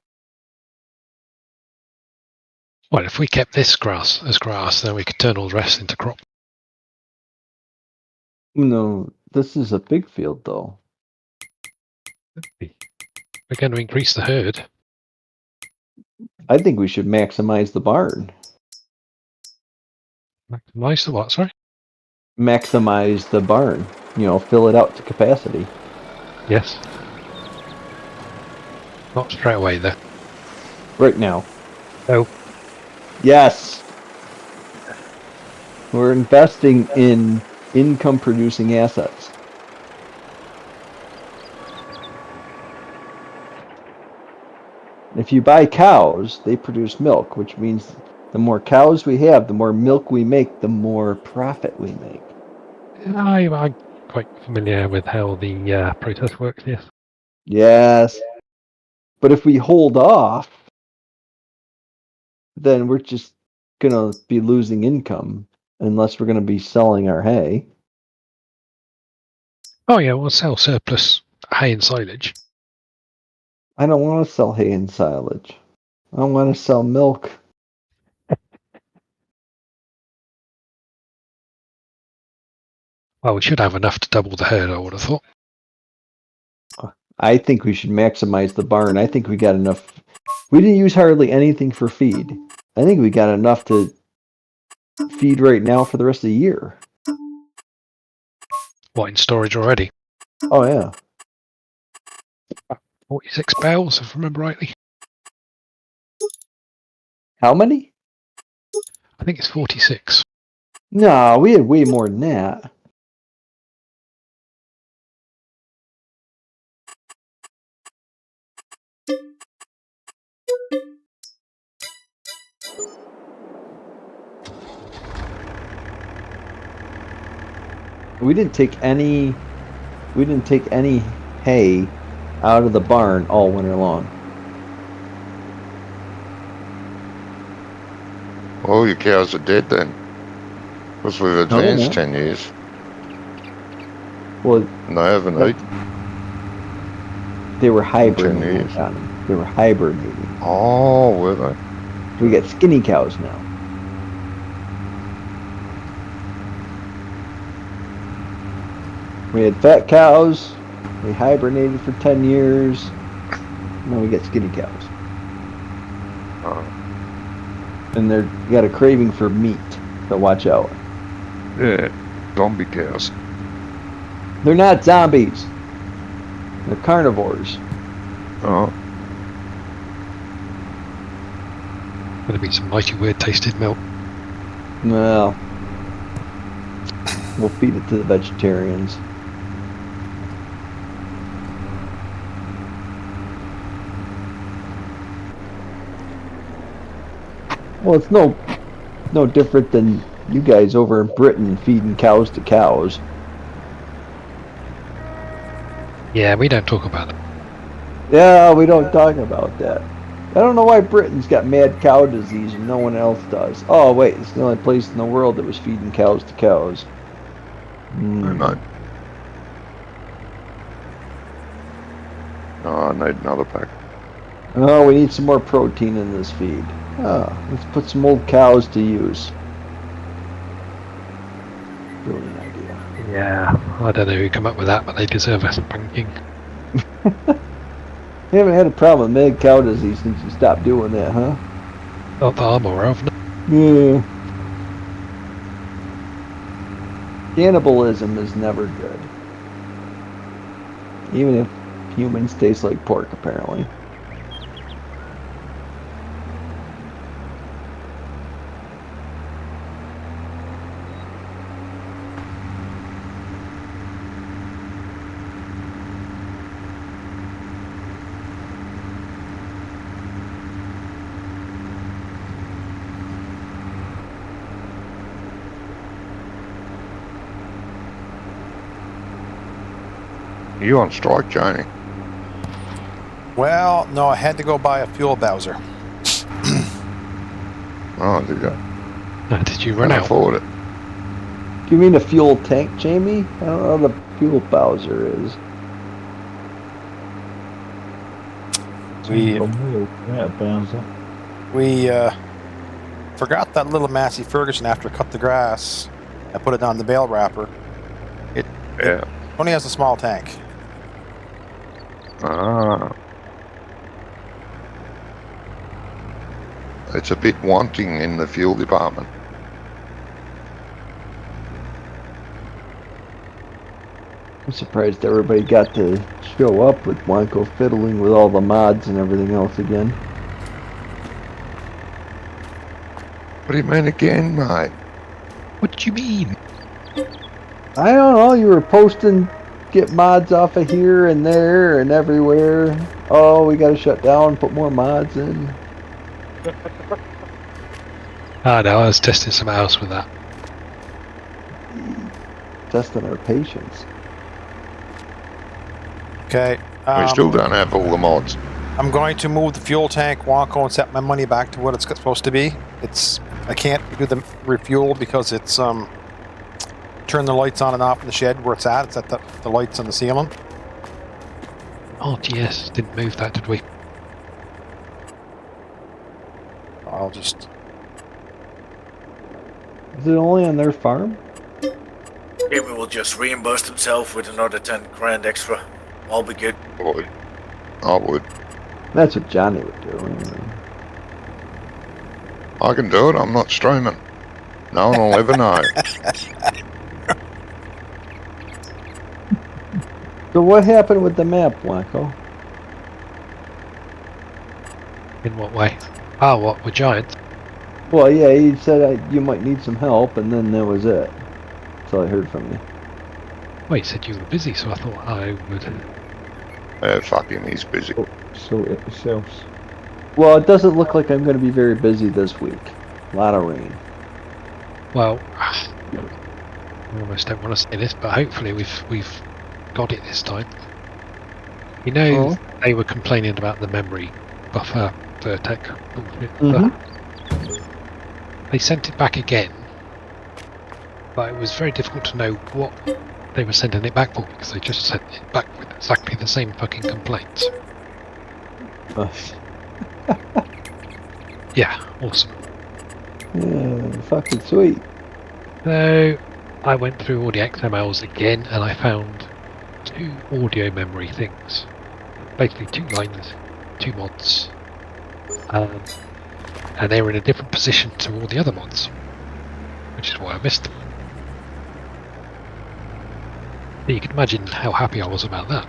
Well, if we kept this grass as grass, then we could turn all the rest into crop. No, this is a big field though. We're going to increase the herd. I think we should maximize the barn. Maximize the what? Sorry. Maximize the barn. You know, fill it out to capacity. Yes. Not straight away though. Right now. Oh. Yes. We're investing in income producing assets. If you buy cows, they produce milk, which means the more cows we have, the more milk we make, the more profit we make. I'm quite familiar with how the process works. Yes. Yes. But if we hold off, then we're just going to be losing income unless we're going to be selling our hay. Oh yeah, we'll sell surplus hay and silage. I don't want to sell hay and silage. I want to sell milk. Well, we should have enough to double the herd, I would have thought. I think we should maximize the barn. I think we got enough. We didn't use hardly anything for feed. I think we got enough to feed right now for the rest of the year. What, in storage already? Oh, yeah. 46 bales, if I remember rightly. How many? I think it's 46. No, we had way more than that. We didn't take any hay out of the barn all winter long. All your cows are dead then. Because we've they're advanced not. 10 years. Well, And they haven't Yep. eaten. they were 10 hibernating. years. Adam. They were hibernating. Oh, were they? We got skinny cows now. We had fat cows. We hibernated for 10 years. Now we got skinny cows. And they're got a craving for meat. So watch out. Yeah, zombie cows. They're not zombies. They're carnivores. Oh, Going to be some mighty weird tasted milk. Well, we'll feed it to the vegetarians. Well, it's no different than you guys over in Britain feeding cows to cows. Yeah, we don't talk about it. Yeah, we don't talk about that. I don't know why Britain's got mad cow disease and no one else does. Oh, wait, it's the only place in the world that was feeding cows to cows. who knows? Oh, I need another pack. Oh, we need some more protein in this feed. Oh, let's put some old cows to use. Brilliant idea. Yeah, I don't know who come up with that, but they deserve a spanking. You haven't had a problem with mad cow disease since you stopped doing that, huh? Not that I'm aware of. No. Yeah. Cannibalism is never good. Even if humans taste like pork, apparently. You on strike, Joni? Well, no, I had to go buy a fuel bowser. Oh, did you? Did you run Can't out? afford it. You mean a fuel tank, Jamie? I don't know what a fuel bowser is. We Yeah, Bowser. we forgot that little Massey Ferguson after I cut the grass. I put it on the bale wrapper. It Yeah. only has a small tank. Ah. It's a bit wanting in the fuel department. I'm surprised everybody got to show up with Wanko fiddling with all the mods and everything else again. What do you mean again, mate? What do you mean? I don't know, you were posting get mods off of here and there and everywhere. Oh, we gotta shut down, put more mods in. Ah, no, I was testing something else with that. Testing our patience. Okay. We still don't have all the mods. I'm going to move the fuel tank, Wonko, and set my money back to what it's supposed to be. I can't do the refuel because it's turn the lights on and off in the shed where it's at. It's at the lights on the ceiling. Oh, yes, didn't move that, did we? I'll just. Is it only on their farm? Jamie will just reimburse himself with another 10 grand extra. I'll be good. I would. That's what Johnny would do. Anyway. I can do it. I'm not streaming. No one will ever know. So what happened with the map, Wanko? In what way? Ah, what, with giants? Well, yeah, you said you might need some help, and then that was it. That's all I heard from you. Well, you said you were busy, so I thought I would. Fuck him, he's busy. Sort it yourselves. Well, it doesn't look like I'm going to be very busy this week. A lot of rain. Well, I almost don't want to say this, but hopefully we've got it this time. You know, they were complaining about the memory buffer Vertec bullshit. They sent it back again, but it was very difficult to know what they were sending it back for because they just sent it back with exactly the same fucking complaints. Yeah, awesome. Yeah, fucking sweet. So I went through all the XMLs again and I found 2 audio memory things. Basically 2 lines, 2 mods. And they were in a different position to all the other mods, which is why I missed them. But you can imagine how happy I was about that.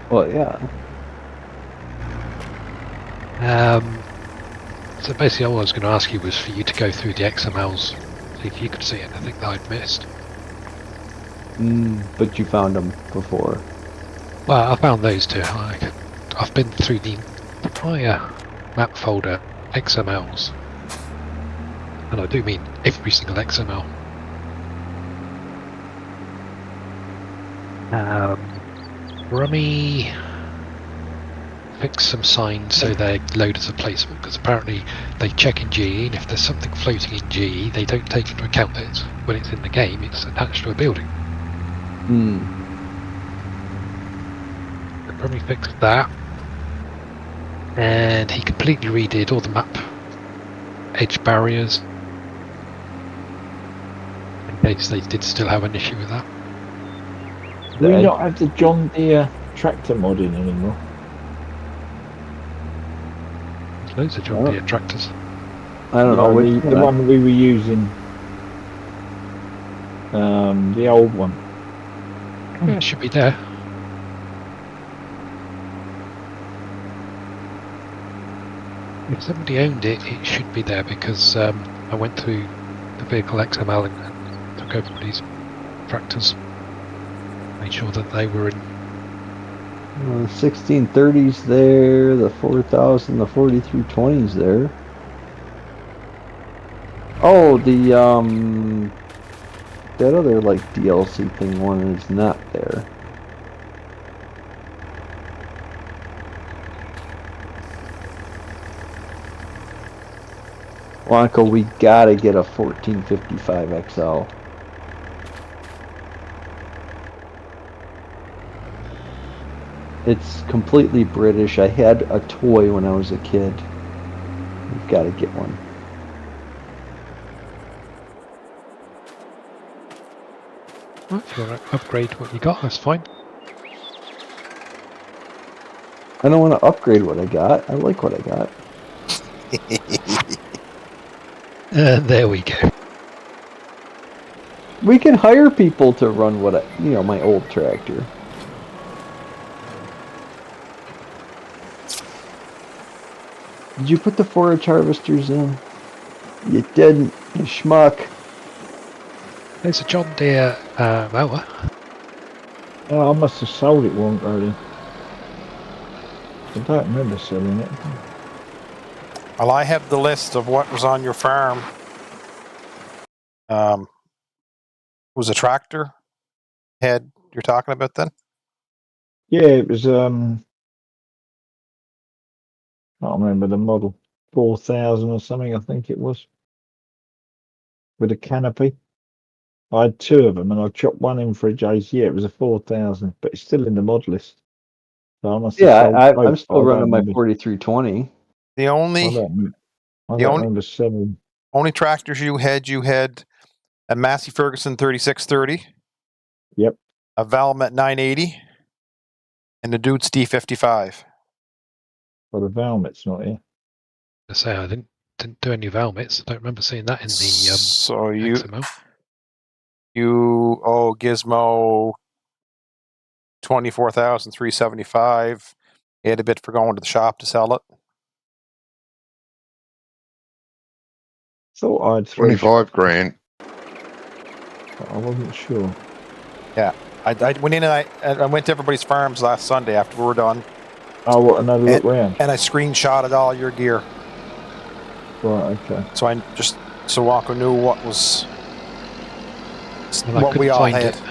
Well, yeah. So basically all I was going to ask you was for you to go through the XMLs, see if you could see anything that I'd missed. But you found them before. Well, I found those 2. I've been through the entire map folder XMLs. And I do mean every single XML. Rummy fix some signs so they load as a placeable, because apparently they check in GE, and if there's something floating in GE, they don't take into account that when it's in the game, it's attached to a building. They probably fixed that. and he completely redid all the map edge barriers in case they did still have an issue with that. Do we not have the John Deere tractor mod in anymore? There's loads of John Deere tractors. I don't know. No, the one we were using. The old one. Yeah, it should be there. If somebody owned it, it should be there because I went through the vehicle XML and took everybody's tractors. Made sure that they were in. The 1630's there, the 4000, the 4320's there. Oh, the that other like DLC thing one is not there. Wonka, we gotta get a 1455 XL. It's completely British. I had a toy when I was a kid. We've got to get one. Well, if you want to upgrade what you got, that's fine. I don't want to upgrade what I got. I like what I got. And there we go. We can hire people to run what I, my old tractor. Did you put the forage harvesters in? You didn't, you schmuck. There's a John Deere mower. Oh, I must have sold it one earlier. I don't remember selling it. Well, I have the list of what was on your farm. Was a tractor head you're talking about then? Yeah, it was I can't remember the model. 4000 or something, I think it was. With a canopy. I had two of them and I chopped one in for a JC. Yeah, it was a 4000, but it's still in the mod list. So I must have sold both. I'm still running my 4320. The only I don't remember selling. only tractors you had a Massey Ferguson 3630. Yep. A Valmet 980. And the Dude's D55. Well, the Valmet's not here. I say I didn't do any Valmets. I don't remember seeing that in the so XML. you owe Gizmo 24,375. He had a bit for going to the shop to sell it. Thought I had 25 grand. I wasn't sure. Yeah, I went in and I went to everybody's farms last Sunday after we were done. Oh, what, another look round? And I screenshotted all your gear. Right, okay. So I just so Walker knew what was Well, what we all find had. it.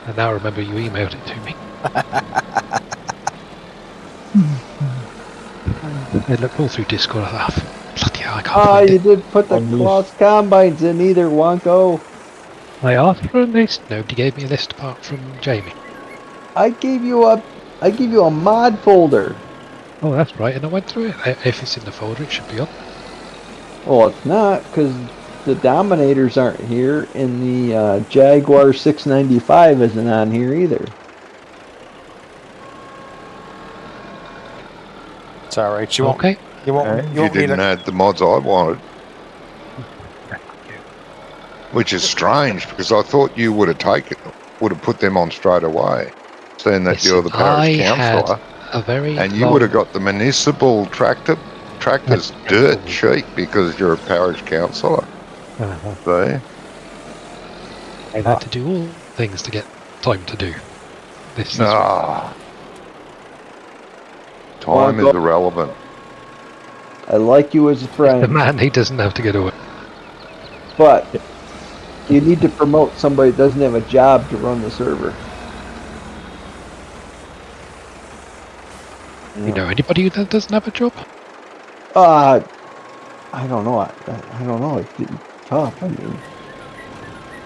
And now I remember you emailed it to me. I looked all through Discord. I thought, bloody hell, I can't find You it. didn't put the Kloss combines in either, Wonko. I asked for a list. Nobody gave me a list apart from Jamie. I gave you a mod folder. Oh, that's right. And I went through it. If it's in the folder, it should be on. Well, it's not, because the Dominators aren't here, and the Jaguar 695 isn't on here either. It's all right. You won't. Okay. You won't. Alright. You You won't need didn't it. add the mods I wanted. Which is strange because I thought you would have put them on straight away, seeing that you're the parish councillor. A very And you would have got the municipal tractors dirt cheap because you're a parish councillor. See? I had to do all things to get time to do this. Time is irrelevant. I like you as a The friend, man, he doesn't have to go to work. but you need to promote somebody that doesn't have a job to run the server. You know anybody that doesn't have a job? I don't know. I don't know. It's getting tough. I mean,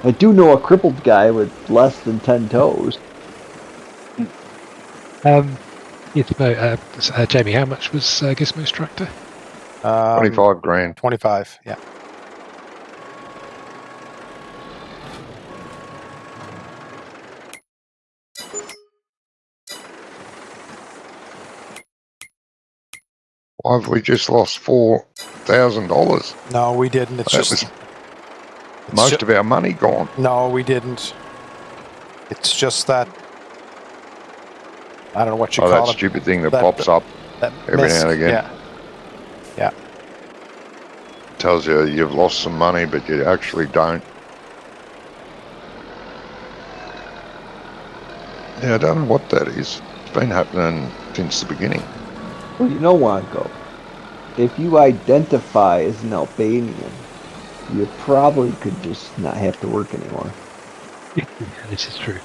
I do know a crippled guy with less than 10 toes. Jamie, how much was Gizmo's tractor? 25 grand. 25, yeah. Why have we just lost $4,000? No, we didn't. It's That just... was it's most of our money gone. No, we didn't. It's just that... I don't know what you Oh, call that it. stupid thing that that- pops up That every now and again. Yeah. Yeah. Tells you you've lost some money, but you actually don't. Yeah, I don't know what that is. It's been happening since the beginning. Well, you know, Wonko, if you identify as an Albanian, you probably could just not have to work anymore. Yeah, this is true.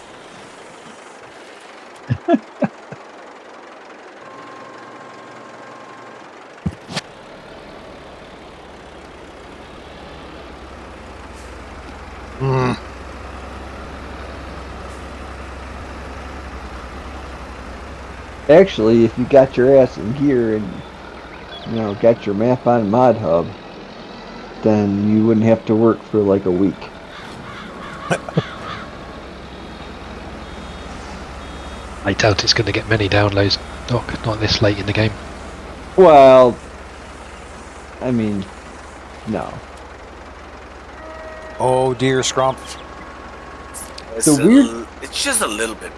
Mm. Actually, if you got your ass in gear and, you know, got your map on Mod Hub, then you wouldn't have to work for like a week. I doubt it's going to get many downloads, Doc, not this late in the game. Well, I mean, no. Oh, dear, Scrump. It's, The weird- it's just a little bit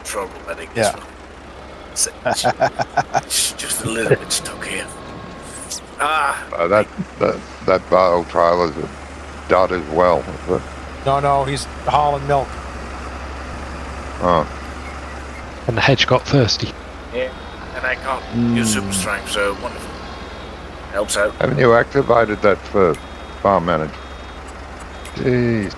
problematic. Yeah. It's just a little bit stuck here. Ah, That bale trailer's a dud as well. Is it? No, he's hauling milk. Oh, And the hedge got thirsty. yeah. And I can't use super strength, so wonderful. Helps out. haven't you activated that for farm manager? Jeez.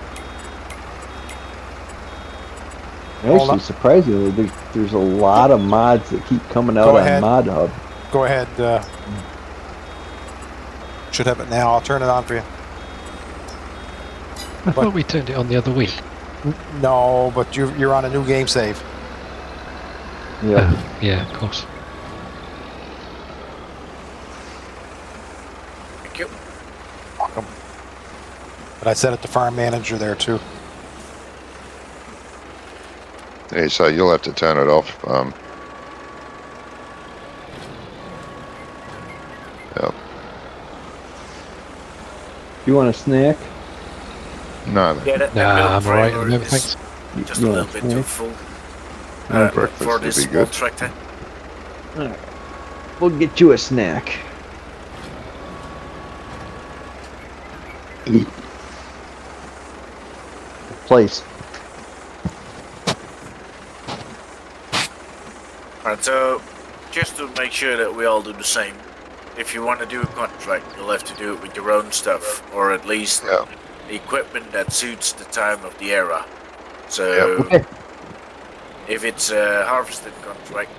Hold Actually, on. surprisingly, there's a lot of mods that keep coming out Go on ahead. Mod Hub. Go ahead. Should have it now. I'll turn it on for you. I thought we turned it on the other week. No, but you're on a new game save. Yeah. Yeah, of course. Thank you. Welcome. But I set it to farm manager there too. Yeah, so you'll have to turn it off. Yeah. You want a snack? No, Yeah, that Nah, milk I'm alright. trailer No, is thanks. just You a want little bit too snack? full breakfast for would this be small good. tractor. Alright. We'll get you a snack. Place. Alright, so just to make sure that we all do the same, if you want to do a contract, you'll have to do it with your own stuff, or at least Yeah. equipment that suits the time of the era. So Okay. if it's a harvested contract,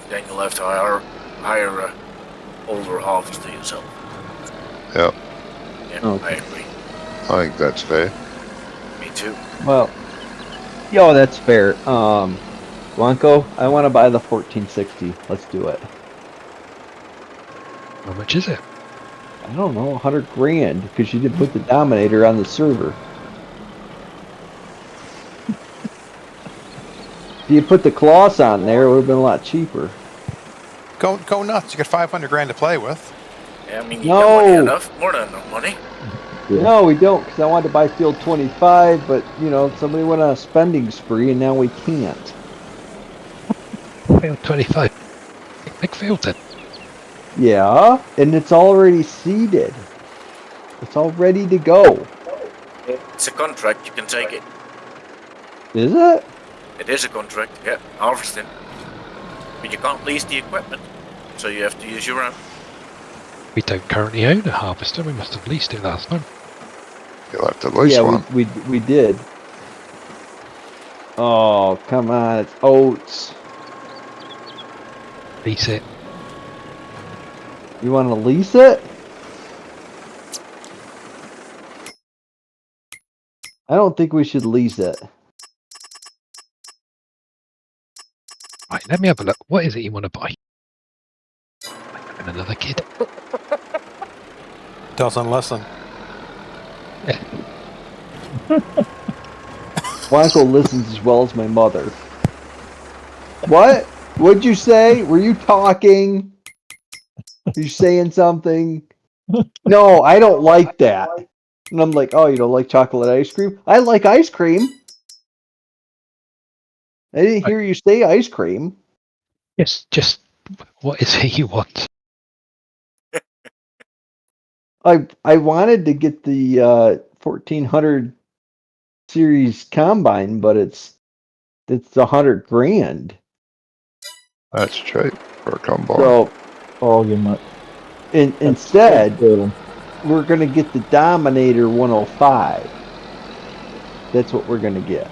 then you'll have to hire a older harvester yourself. Yeah, Yeah, Okay. I agree. I think that's fair. Me too. Well, yo, that's fair. Blanco, I want to buy the 1460. Let's do it. How much is it? I don't know, 100 grand, because you did put the Dominator on the server. If you put the Colossus on there, it would have been a lot cheaper. Go nuts. You got 500 grand to play with. Yeah, I mean, you got money No. enough, more than enough money. No, we don't, because I wanted to buy Field 25, but, you know, somebody went on a spending spree, and now we can't. Field 25. Big field then. Yeah, and it's already seeded. It's all ready to go. It's a contract, you can take it. Is it? It is a contract, yeah, harvesting. But you can't lease the equipment, so you have to use your own. We don't currently own a harvester. We must have leased it last time. You'll have to lease Yeah, one. we did. Oh, come on, it's oats. Lease it. You want to lease it? I don't think we should lease it. Right, let me have a look. What is it you want to buy? I'm another kid. Doesn't listen. Wacko listens as well as my mother. What? What'd you say? Were you talking? Are you saying something? No, I don't like that. And I'm like, oh, you don't like chocolate ice cream? I like ice cream. I didn't hear you say ice cream. Yes, just what is it you want? I wanted to get the 1400 series combine, but it's $100 grand. That's cheap for a combine. So Argument. instead, we're gonna get the Dominator 105. That's what we're gonna get.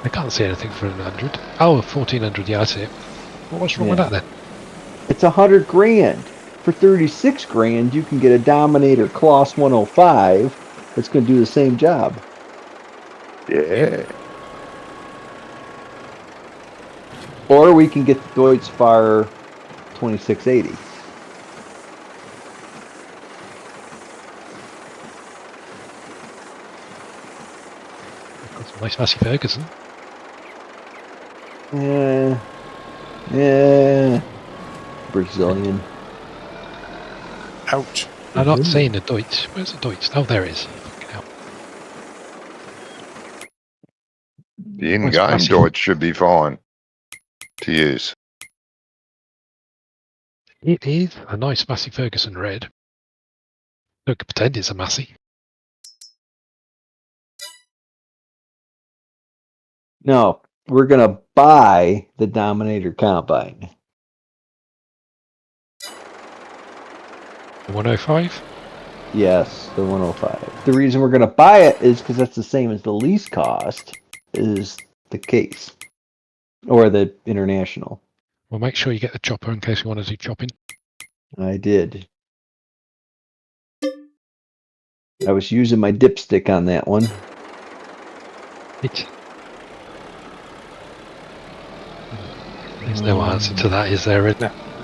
I can't see anything for 100. Oh, 1400. Yeah, I see it. Well, what's wrong with Yeah. that then? It's $100 grand. For 36 grand, you can get a Dominator Kloss 105 that's gonna do the same job. Yeah. Or we can get the Deutz-Fahr 2680. Got some nice Massey Ferguson. Yeah. Brazilian. Ouch. I'm not seeing the Deutsch. Where's the Deutsch? Oh, there it is. Fucking hell. The in-game Massey? Deutsch should be fine to use. It is a nice Massey Ferguson red. I could pretend it's a Massey. No, we're gonna buy the Dominator Combine. The 105? Yes, the 105. The reason we're gonna buy it is because that's the same as the lease cost is the case. Or the International. Well, make sure you get the chopper in case you want to do chopping. I did. I was using my dipstick on that one. There's no answer to that, is there?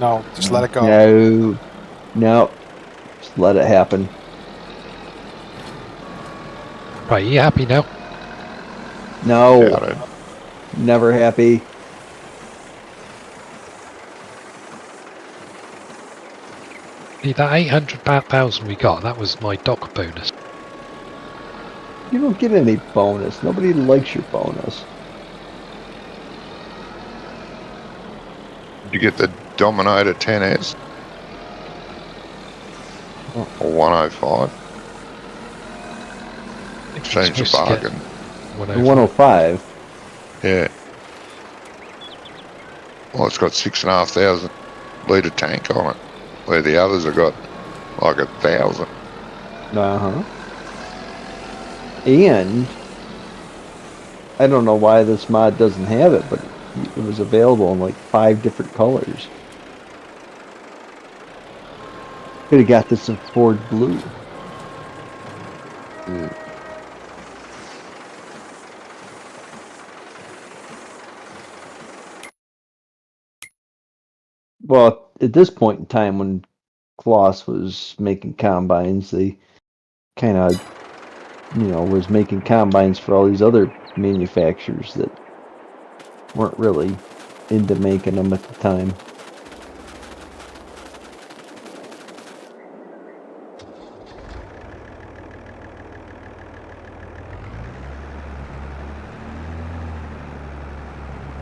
No, just let it go. No. Just let it happen. Right, you happy now? No. Doubt it. Never happy. See, that 800,000 we got, that was my dock bonus. You don't get any bonus. Nobody likes your bonus. Did you get the Dominator 10S? Or 105? Seems a bargain. The 105. Yeah. Well, it's got 6,500 litre tank on it, where the others have got like 1,000. Uh-huh. And I don't know why this mod doesn't have it, but it was available in like 5 different colors. Could have got this in Ford Blue. Well, at this point in time, when Kloss was making combines, they kind of, was making combines for all these other manufacturers that weren't really into making them at the time.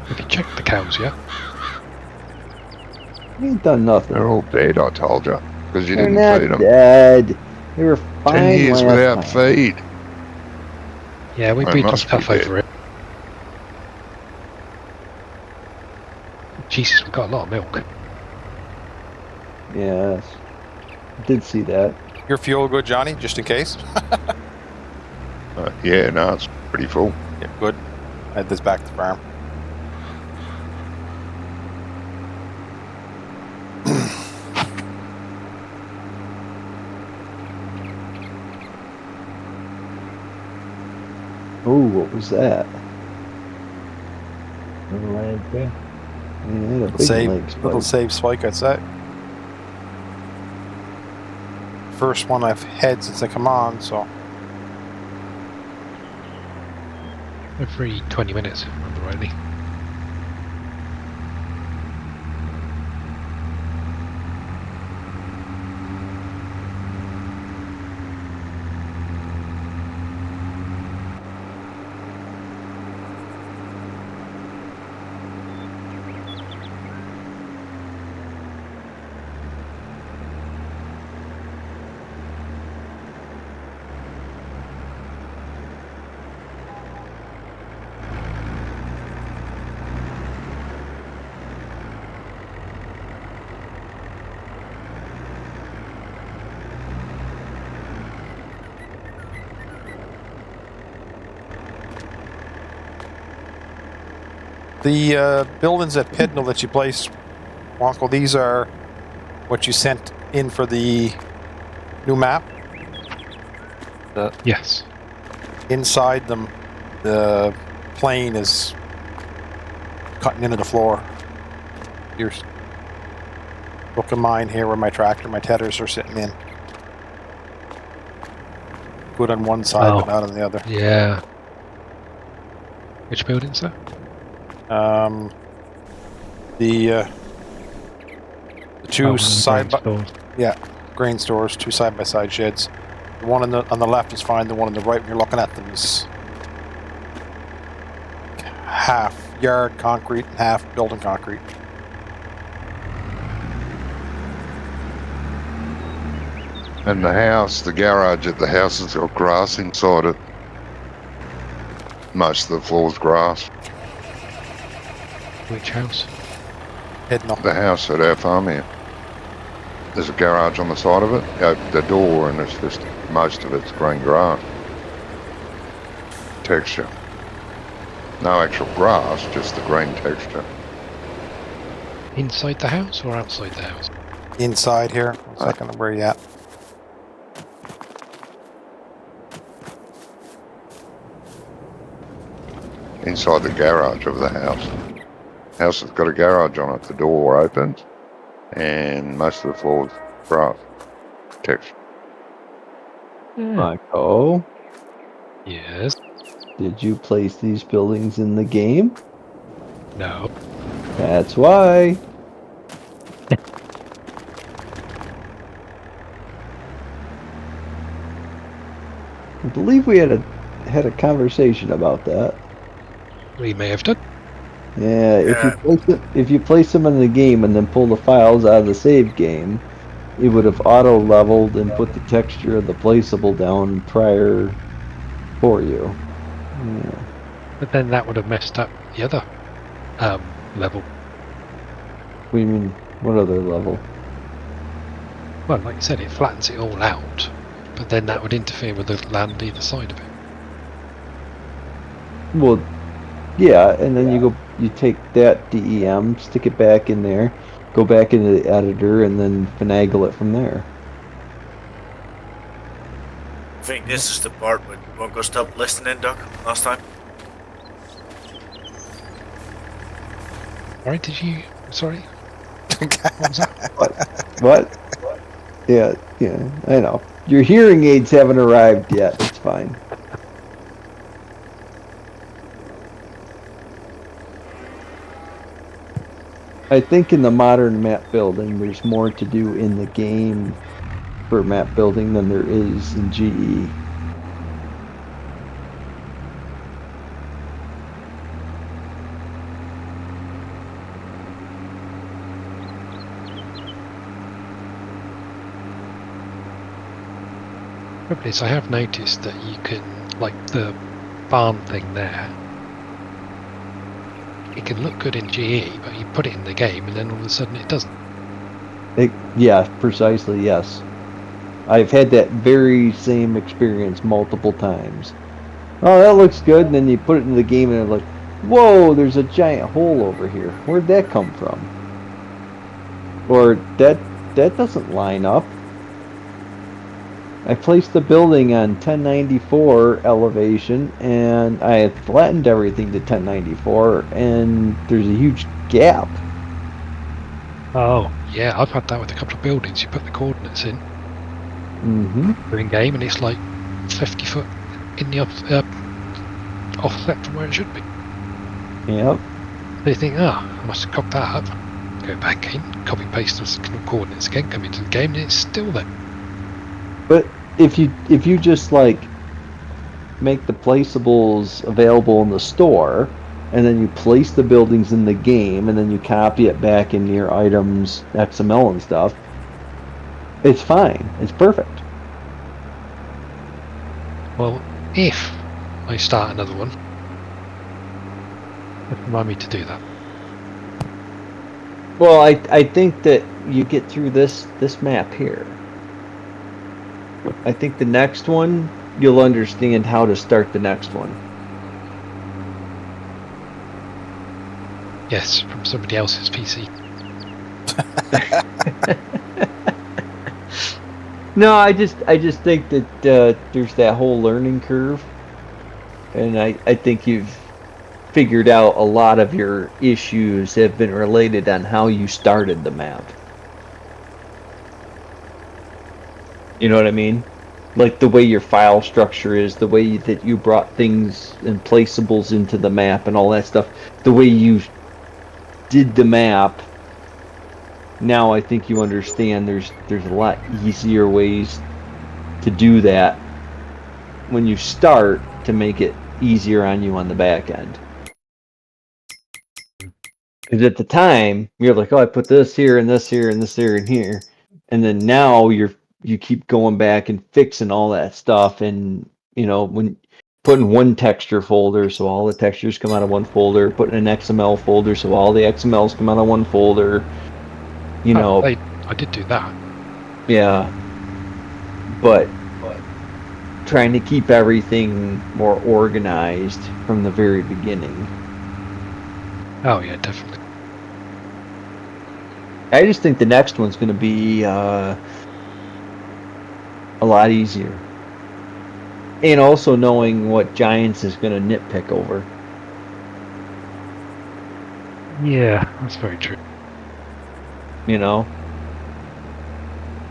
Have you checked the cows yet? We ain't done nothing. They're all dead, I told you, because you They're didn't not feed them. dead. They were 10 fine years last without time. feed. Yeah, we They beat must be stuff dead. over it. Jesus, we've got a lot of milk. Yes. Did see that. Your fuel good, Johnny, just in case? Yeah, no, it's pretty full. Yeah, good. Head this back to the farm. Oh, what was that? Lad. leg there. Yeah, the big leg Little spike. save spike, I'd say. First one I've had since I come on, so Every 20 minutes, if I remember rightly. the buildings at Pidnell that you placed, Wonko, these are what you sent in for the new map. Yes. Inside them, the plane is cutting into the floor. Here's look at mine here where my tractor, my tethers are sitting in. Good on one side, but not on the other. Yeah. Which building's that? The two side by stores. grain stores, two side by side sheds. The one on the left is fine. The one on the right, when you're looking at them, is half yard concrete and half building concrete. And the house, the garage at the house has got grass inside it. Most of the floor's grass. Which house? Pidnell. The house at our farm here. There's a garage on the side of it. You open the door and it's just, most of it's green grass. Texture. No actual grass, just the green texture. Inside the house or outside the house? Inside here. 1 second, where are you at? Inside the garage of the house. House has got a garage on it. The door opens and most of the floor's grass texture. Michael, Yes. did you place these buildings in the game? No. That's why. I believe we had a conversation about that. We may have done. Yeah, if you place them in the game and then pull the files out of the save game, it would have auto leveled and put the texture of the placeable down prior for you. Yeah. But then that would have messed up the other level. What do you mean? What other level? Well, like you said, it flattens it all out. But then that would interfere with the land either side of it. Well, yeah, and then you take that DEM, stick it back in there, go back into the editor, and then finagle it from there. I think this is the part where Wonko stopped listening, Doc, last time. Right, did you... Sorry? What was that? What? Yeah, I know. Your hearing aids haven't arrived yet. It's fine. I think in the modern map building, there's more to do in the game for map building than there is in GE. I have noticed that you can, like the barn thing there, it can look good in GE, but you put it in the game and then all of a sudden it doesn't. Yeah, precisely, yes. I've had that very same experience multiple times. Oh, that looks good, and then you put it in the game and it's like, whoa, there's a giant hole over here. Where'd that come from? Or that doesn't line up. I placed the building on 1094 elevation, and I had flattened everything to 1094, and there's a huge gap. Oh, yeah, I've had that with a couple of buildings. You put the coordinates in in game, and it's like 50 foot in the offset from where it should be. Yep. So you think, I must have cocked that up. Go back in, copy paste those coordinates again, come into the game, and it's still there. But if you just like make the placeables available in the store, and then you place the buildings in the game, and then you copy it back into your items XML and stuff, it's fine. It's perfect. Well, if I start another one, remind me to do that. Well, I think that you get through this map here. I think the next one, you'll understand how to start the next one. Yes, from somebody else's PC. No, I just think that there's that whole learning curve, and I think you've figured out a lot of your issues have been related on how you started the map. You know what I mean? Like the way your file structure is, the way that you brought things and placeables into the map and all that stuff, the way you did the map. Now I think you understand there's a lot easier ways to do that when you start to make it easier on you on the back end. Because at the time you're like, oh, I put this here and this here and this here and here, and then now you keep going back and fixing all that stuff, and you know, when putting one texture folder so all the textures come out of one folder, putting an XML folder so all the XMLs come out of one folder. You know, I did do that. Yeah, but trying to keep everything more organized from the very beginning. Oh yeah, definitely. I just think the next one's going to be a lot easier. And also knowing what Giants is going to nitpick over. Yeah, that's very true. You know?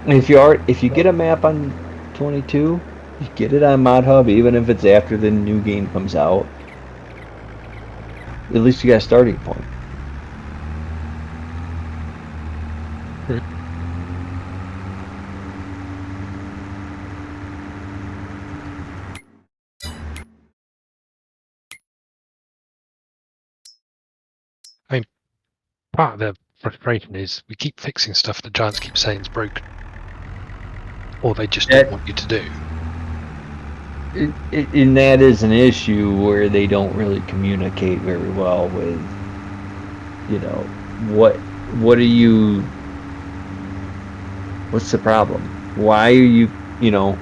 If you get a map on 22, you get it on ModHub, even if it's after the new game comes out. At least you got a starting point. Right. I mean, part of the frustration is we keep fixing stuff that Giants keep saying is broken, or they just don't want you to do. And that is an issue where they don't really communicate very well with, you know, what are you, what's the problem? Why are you,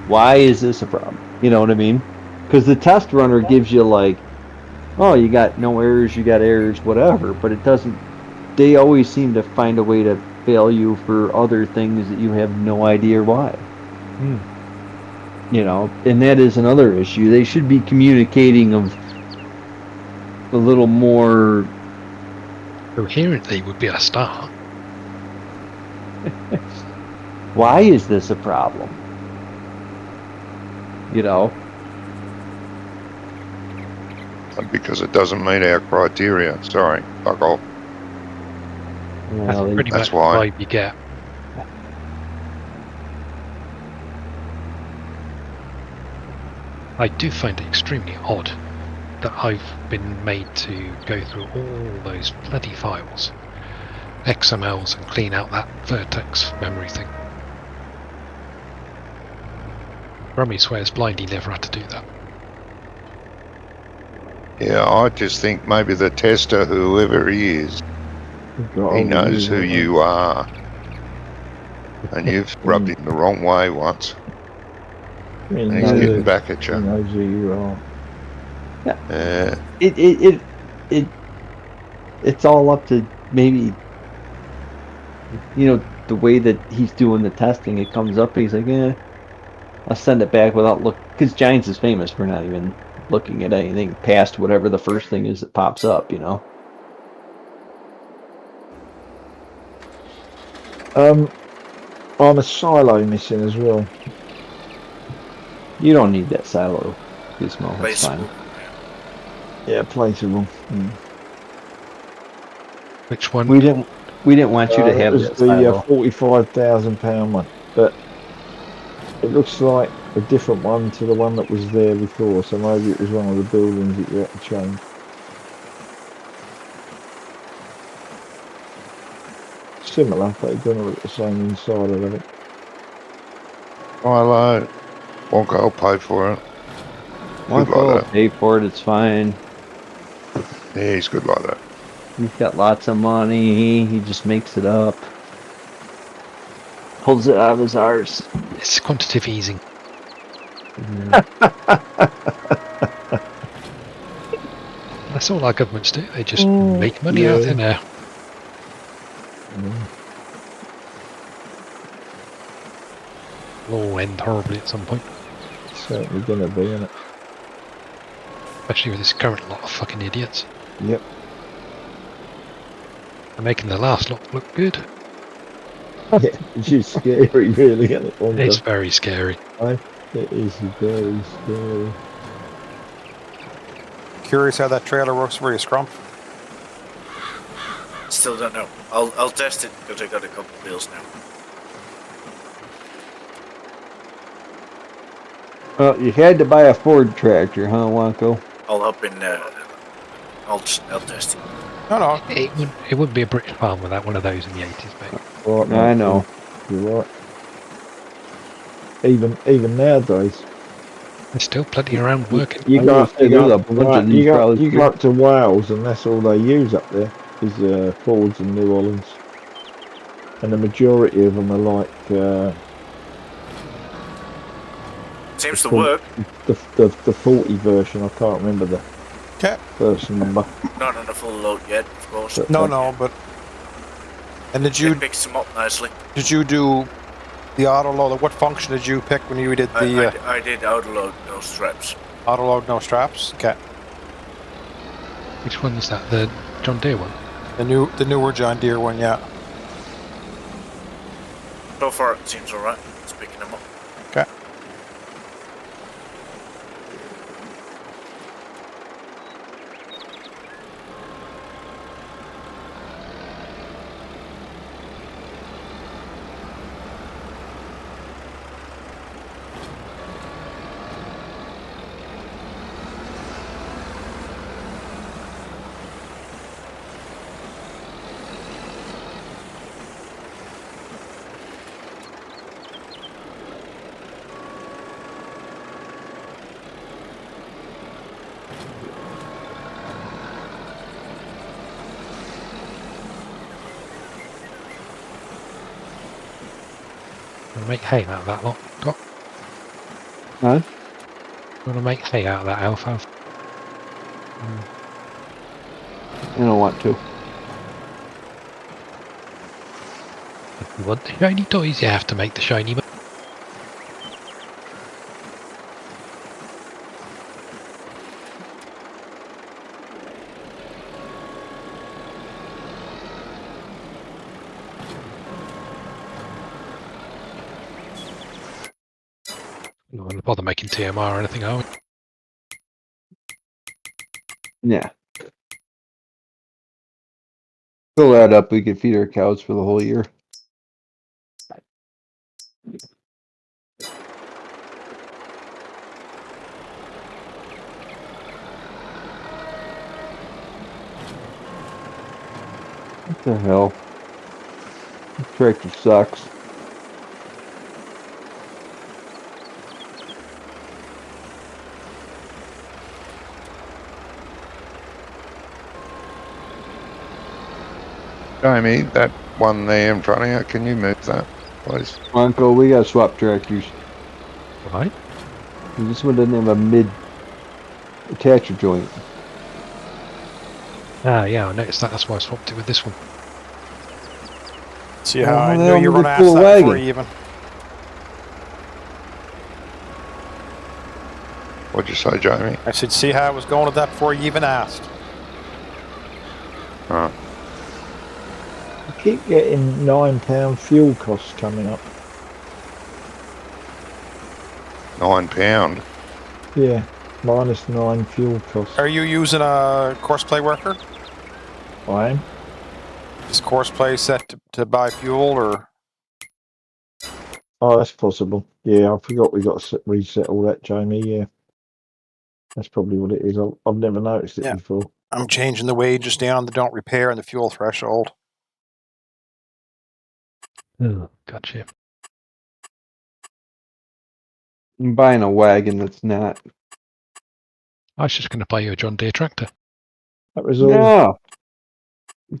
why is this a problem? You know what I mean? Because the test runner gives you like, oh, you got no errors, you got errors, whatever, but it doesn't, they always seem to find a way to fail you for other things that you have no idea why. You know, and that is another issue. They should be communicating a little more coherently would be a start. Why is this a problem? You know? Because it doesn't meet our criteria. Sorry, fuck off. Well, Pretty that's much why. the vibe you get. I do find it extremely odd that I've been made to go through all those bloody files, XMLs, and clean out that vertex memory thing. Rummy swears blind he never had to do that. Yeah, I just think maybe the tester, whoever he is, he knows who you are. And you've rubbed him the wrong way once. And he's getting back at you. He knows who you are. Yeah. It's all up to maybe, the way that he's doing the testing. It comes up and he's like, I'll send it back without look, because Giants is famous for not even looking at anything past whatever the first thing is that pops up. I'm a silo missing as well. You don't need that silo, Gizmo. That's fine. Placeable. Yeah, placeable. Which one? We didn't want you to That have was that the silo. £45,000 one, but it looks like a different one to the one that was there before. So maybe it was one of the buildings that you had to change. Similar, but it doesn't look the same inside. I don't think. Milo, Wonka, I'll pay for it. One Good like will that. pay for it. It's fine. Yeah, he's good like that. He's got lots of money. He just makes it up. Pulls it out of his arse. It's quantitative easing. Yeah. That's all our governments do. They just make money out of thin air. It'll all end horribly at some point. Certainly gonna be, isn't it? Especially with this current lot of fucking idiots. Yep. They're making the last lot look good. Yeah, it's just scary, really, isn't it? It's very scary. It is very scary. Curious how that trailer works for you, Scrump. Still don't know. I'll test it because I got a couple of bills now. Well, you had to buy a Ford tractor, huh, Wonko? I'll hop in. I'll test it. No. It wouldn't be a British farm without one of those in the 80s, mate. Right, I know. You're right. Even nowadays. There's still plenty around working. You go up to Wales and that's all they use up there is Fords and New Hollands, and the majority of them are like Seems to work. the 40 version. I can't remember the version number. Not on a full load yet, of course. But, No, but. And did It picks them up nicely. you do the auto load? What function did you pick when you did the I did auto load, no straps. auto load no straps? Okay. Which one is that? The John Deere one? The newer John Deere one, yeah. So far it seems alright. It's picking them up. Okay. Gonna make hay out of that lot. Got. Huh? Gonna make hay out of that alfalfa. I don't want to. If you want the shiny toys, you have to make the shiny. Not going to bother making TMR or anything, are we? Yeah. Fill that up, we could feed our cows for the whole year. What the hell? This tractor sucks. Jamie, that one there in front of you, can you move that, please? Uncle, we gotta swap tractors. Right? This one doesn't have a mid attacher joint. Ah, yeah, I noticed that. That's why I swapped it with this one. See how Oh, I they knew you only were going to pull ask a that wagon. before you even. What'd you say, Jamie? I said, see how I was going with that before you even asked. Oh, I keep getting £9 fuel costs coming up. £9. Yeah, -9 fuel costs. Are you using a course play worker? I am. Is course play set to buy fuel, or? Oh, that's possible. Yeah, I forgot we got to reset all that, Jamie. Yeah, that's probably what it is. I've never noticed it Yeah. before. I'm changing the wages down the don't repair and the fuel threshold. Oh, gotcha. I'm buying a wagon that's not. I was just going to buy you a John Deere tractor. That was all. No.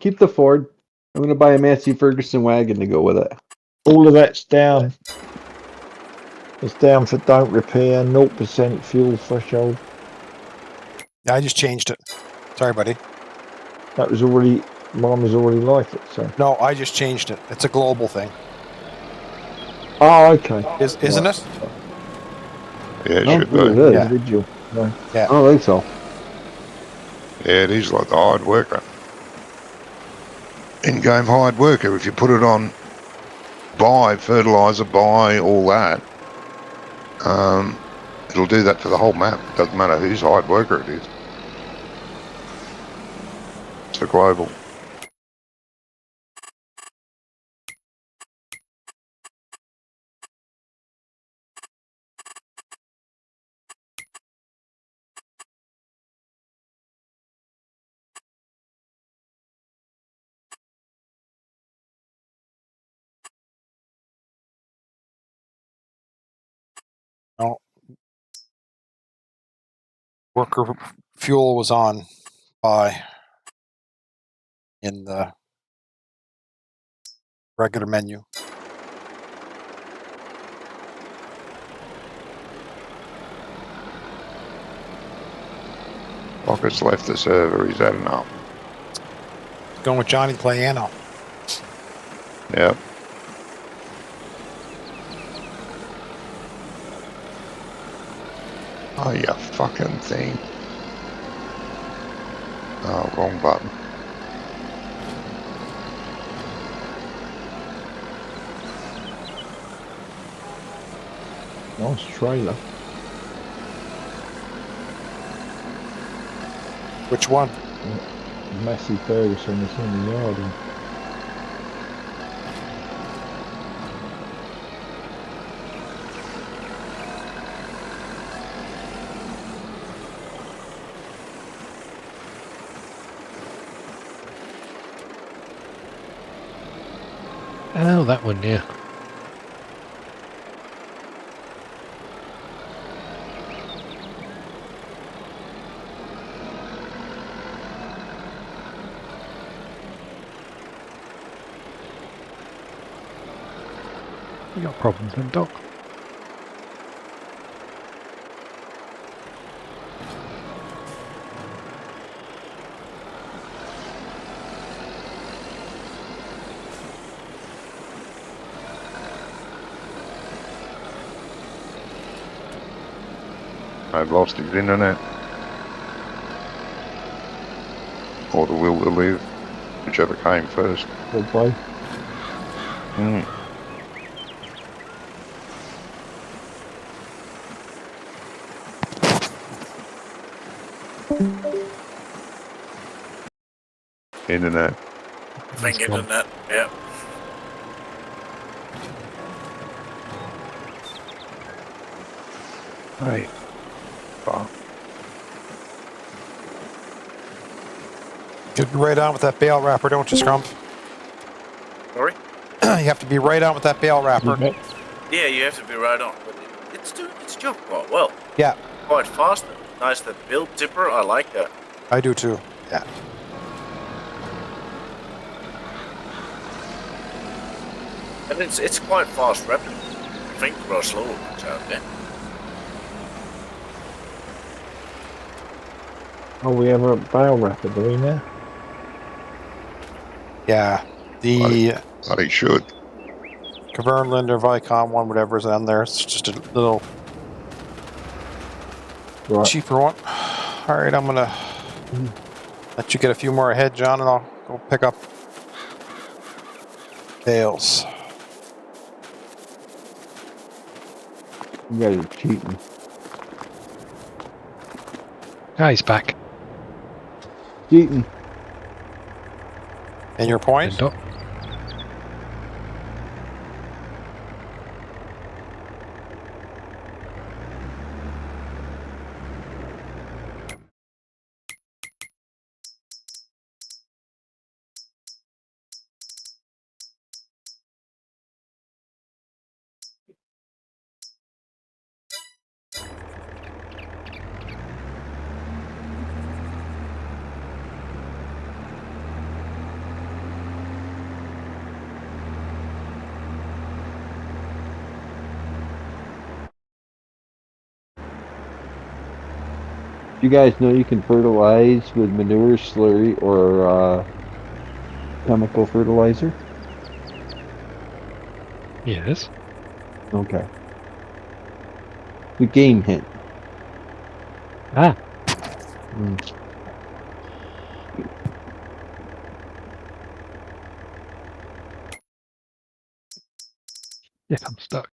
Keep the Ford. I'm going to buy a Massey Ferguson wagon to go with it. All of that's down. It's down for don't repair, 0% fuel threshold. Yeah, I just changed it. Sorry, buddy. That was already, mine was already like it, so. No, I just changed it. It's a global thing. Oh, okay. Isn't it? Yeah, it Oh, should look at be. this. Yeah. Individual. No. I don't think so. Yeah, it is like the hired worker. In-game hired worker, if you put it on buy fertilizer, buy all that, it'll do that for the whole map. Doesn't matter whose hired worker it is. It's a global. No. Worker fuel was on buy in the regular menu. Rocket's left the server. He's had enough. Going with Johnny Playano. Yep. Oh, you fucking thing. Oh, wrong button. Nice trailer. Which one? Massey Ferguson is in the yard. Oh, that one, yeah. You got problems then, Doc? I've lost his internet. Or the will to live. Whichever came first. Or both. Hmm. Internet. Think internet, yeah. Hey. Fuck. Get right on with that bale wrapper, don't you, Scrump? Sorry? You have to be right on with that bale wrapper. Yeah, you have to be right on. But it's doing its job quite well. Yeah, Quite fast. Nice that build tipper. I like that. I do too. Yeah. And it's quite fast rapid. I think there are slower ones out there. Oh, we have a bale wrapper, do we now? Yeah. The But he should. Cavernland or Vicon one, whatever's on there, it's just a little Right. cheaper one. All right, I'm gonna let you get a few more ahead, John, and I'll go pick up bales. You guys are cheating. He's back. Cheating. And your point? And up. You guys know you can fertilize with manure slurry or chemical fertilizer? Yes. Okay. The game hint. Ah. Mm. Yes, I'm stuck.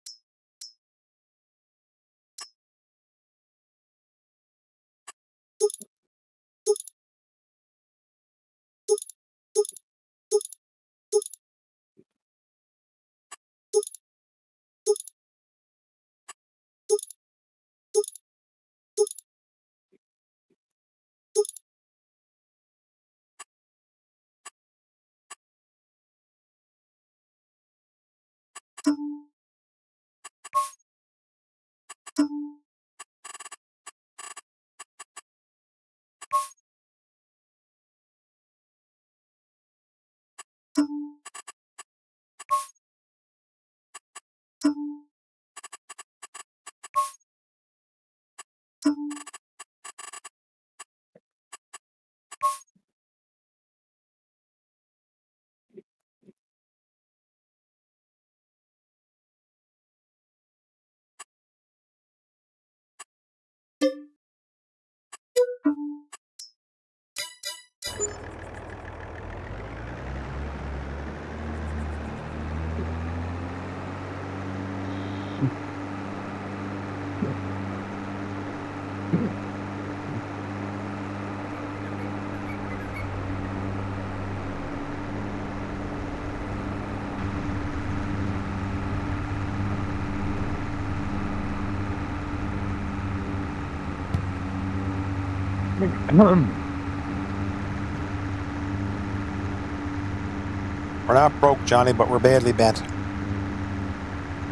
We're not broke, Johnny, but we're badly bent.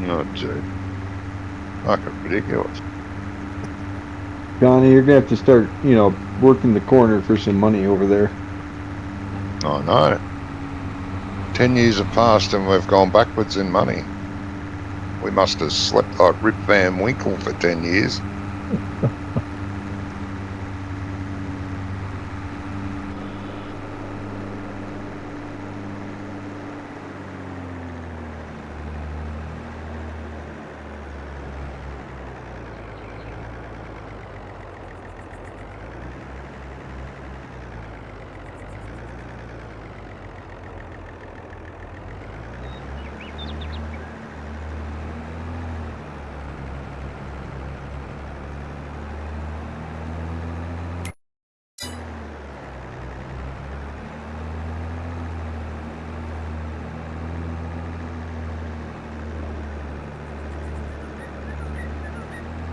Oh, gee. Fucking ridiculous. Johnny, you're gonna have to start, working the corner for some money over there. I know. 10 years have passed and we've gone backwards in money. We must have slept like Rip Van Winkle for 10 years.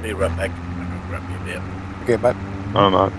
Be right back. I'm gonna grab you a bit. Okay, bye. I don't know.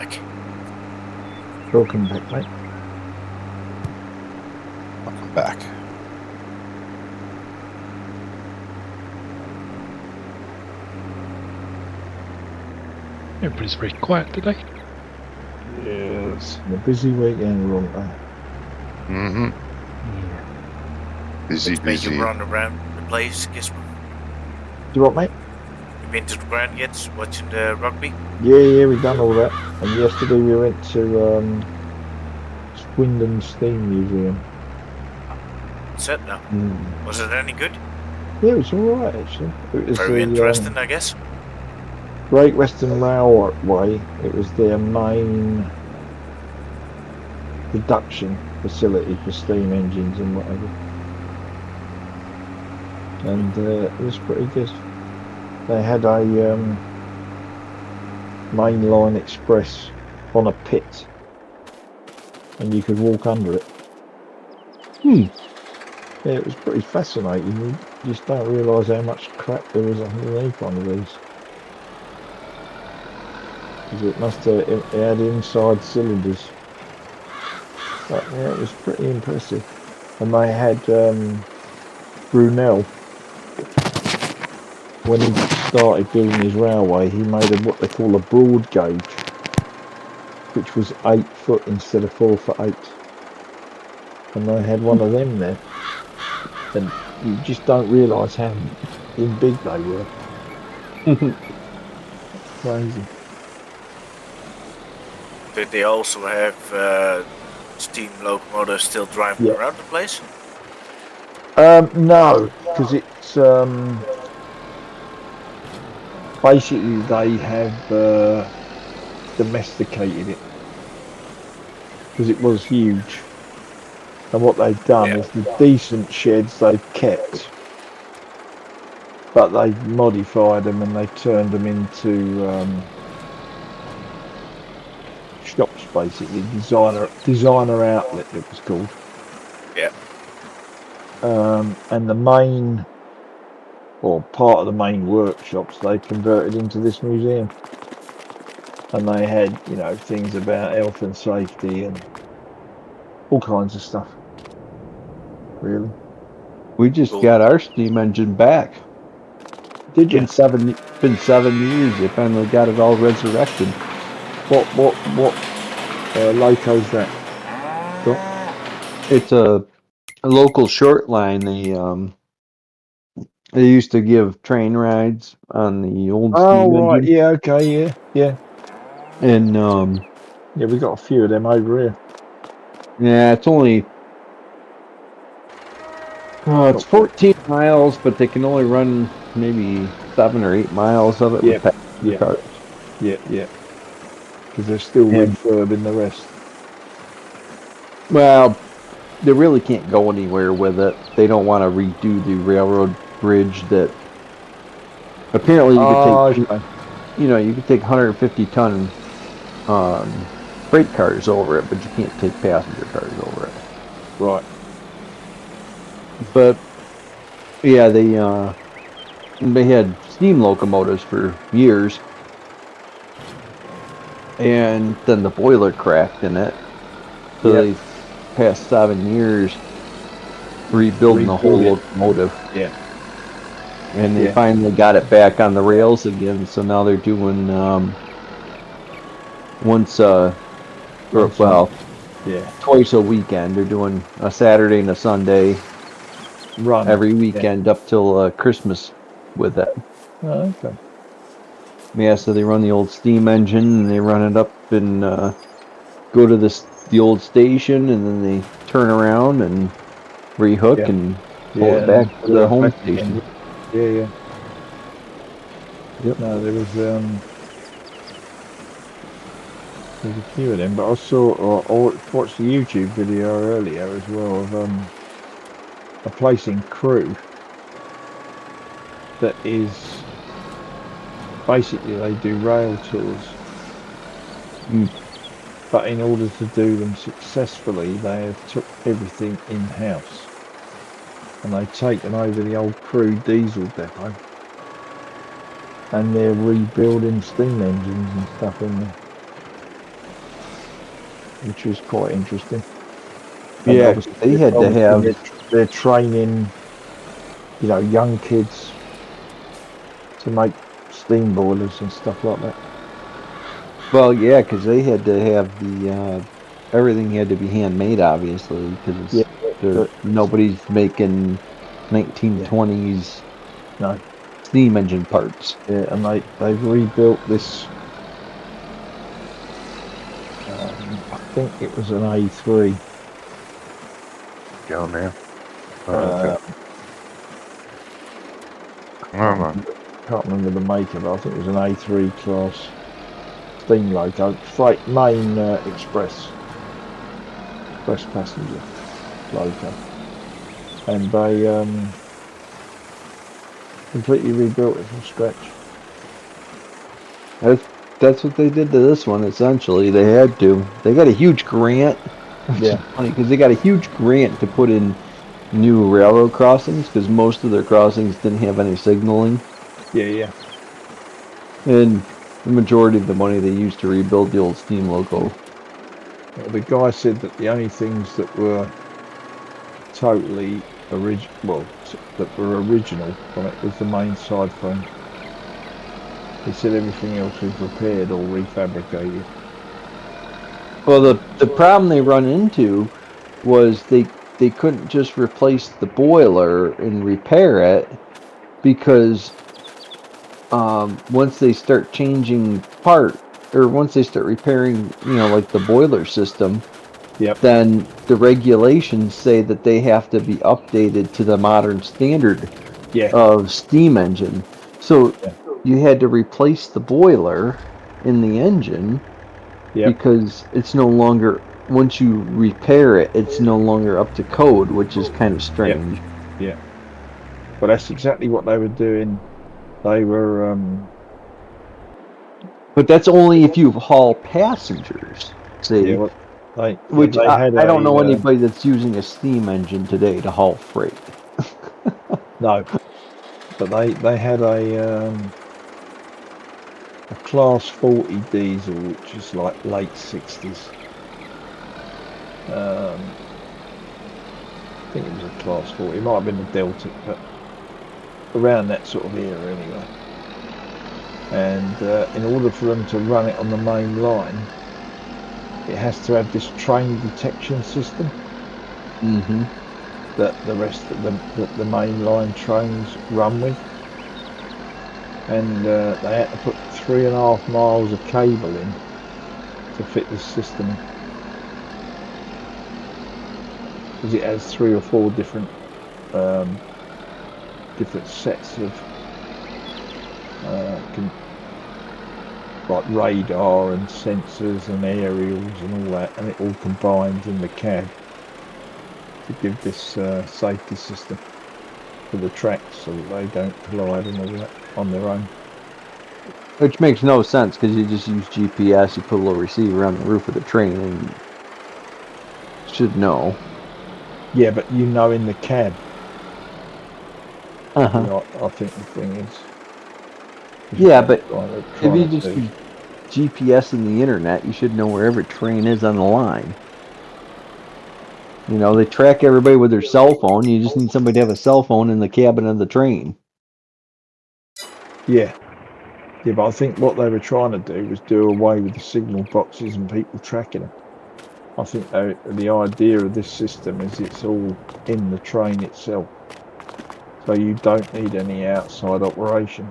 back. Welcome back, mate. Welcome back. Everybody's very quiet today. Yes. A busy weekend, wasn't there? Mm-hmm. Busy, Let's make busy. a run around the place, Gizmo. Do you what, mate? You been to the ground yet? Watching the rugby? Yeah, we've done all that. And yesterday we went to Swindon Steam Museum. What's that now? Mm. Was it any good? Yeah, it was all right actually. It was Very the interesting, I guess. Great Western Railway. It was their main production facility for steam engines and whatever. And it was pretty good. They had a mainline express on a pit, and you could walk under it. Yeah, it was pretty fascinating. You just don't realise how much crap there was underneath one of these. Because it must have, it had inside cylinders. But yeah, it was pretty impressive. And they had Brunel, when he started building his railway, he made what they call a broad gauge, which was 8 foot instead of 4'8". And they had one of them there. And you just don't realise how big they were. Crazy. Did they also have steam locomotives still driving Yeah. around the place? No, because it's basically they have domesticated it because it was huge. And what they've done is the decent sheds they've kept, but they've modified them and they turned them into shops, basically. Designer outlet, it was called. Yeah. And the main, or part of the main workshops, they converted into this museum. And they had, you know, things about health and safety and all kinds of stuff. Really. We just Cool. got our steam engine back. Did you? Been 7 years. They finally got it all resurrected. What loco's that? It's a local short line. They used to give train rides on the old Oh, steam right. engine. Yeah, okay, yeah. And Yeah, we got a few of them over here. yeah, it's only it's 14 miles, but they can only run maybe 7 or 8 miles of it with passenger cars. Yeah. Because they're still refurbing the rest. Well, they really can't go anywhere with it. They don't want to redo the railroad bridge that apparently you could take. Okay. You know, you could take 150-ton freight cars over it, but you can't take passenger cars over it. Right. But yeah, they had steam locomotives for years, and then the boiler cracked in it. So they past 7 years rebuilding the whole locomotive. Yeah. And they finally got it back on the rails again. So now they're doing twice a weekend. They're doing a Saturday and a Sunday Run every weekend up till Christmas with it. Oh, okay. Yeah, so they run the old steam engine and they run it up and go to the old station, and then they turn around and rehook and pull it back to the home station. Yeah. Yep. No, there's a few of them, but I saw or watched a YouTube video earlier as well of a place in Crewe that is basically they do rail tours. But in order to do them successfully, they have took everything in-house. And they've taken over the old Crewe diesel depot. And they're rebuilding steam engines and stuff in there. which was quite interesting. And Yeah, obviously, they had to have. they're training, young kids to make steam boilers and stuff like that. Well, yeah, because they had to have the everything had to be handmade, obviously, because but- nobody's making 1920s No, steam engine parts. yeah, and they've rebuilt this. I think it was an A3. Go now. Uh, Okay. Can't remember the make of it. I think it was an A3 class steam loco, freight main express passenger loco, and they completely rebuilt it from scratch. That's what they did to this one. Essentially, they had to. They got a huge grant. Yeah. Funny because they got a huge grant to put in new railroad crossings because most of their crossings didn't have any signaling, Yeah. and the majority of the money they used to rebuild the old steam loco. Well, the guy said that the only things that were totally original, that were original from it was the main side frame. He said everything else was repaired or refabricated. Well, the problem they run into was they couldn't just replace the boiler and repair it because once they start changing part or once they start repairing, like the boiler system, Yep. then the regulations say that they have to be updated to the modern standard of steam engine. So you had to replace the boiler in the engine because it's no longer, once you repair it, it's no longer up to code, which is kind of strange. Yeah. But that's exactly what they were doing. They were But that's only if you haul passengers. See, which I don't know anybody that's using a steam engine today to haul freight. No, but they had a class 40 diesel, which is like late 60s. I think it was a class 40. It might have been a Delta, but around that sort of era anyway. And in order for them to run it on the main line, it has to have this train detection system that the rest of the main line trains run with. And they had to put 3.5 miles of cable in to fit this system, because it has 3 or 4 different sets of like radar and sensors and aerials and all that, and it all combines in the cab to give this safety system for the tracks so that they don't collide and all that on their own. Which makes no sense because you just use GPS, you put a little receiver on the roof of the train and you should know. Yeah, but in the cab. I think the thing is. Yeah, but if you just use GPS and the internet, you should know where every train is on the line. They track everybody with their cell phone. You just need somebody to have a cell phone in the cabin of the train. Yeah, but I think what they were trying to do was do away with the signal boxes and people tracking them. I think the idea of this system is it's all in the train itself. So you don't need any outside operation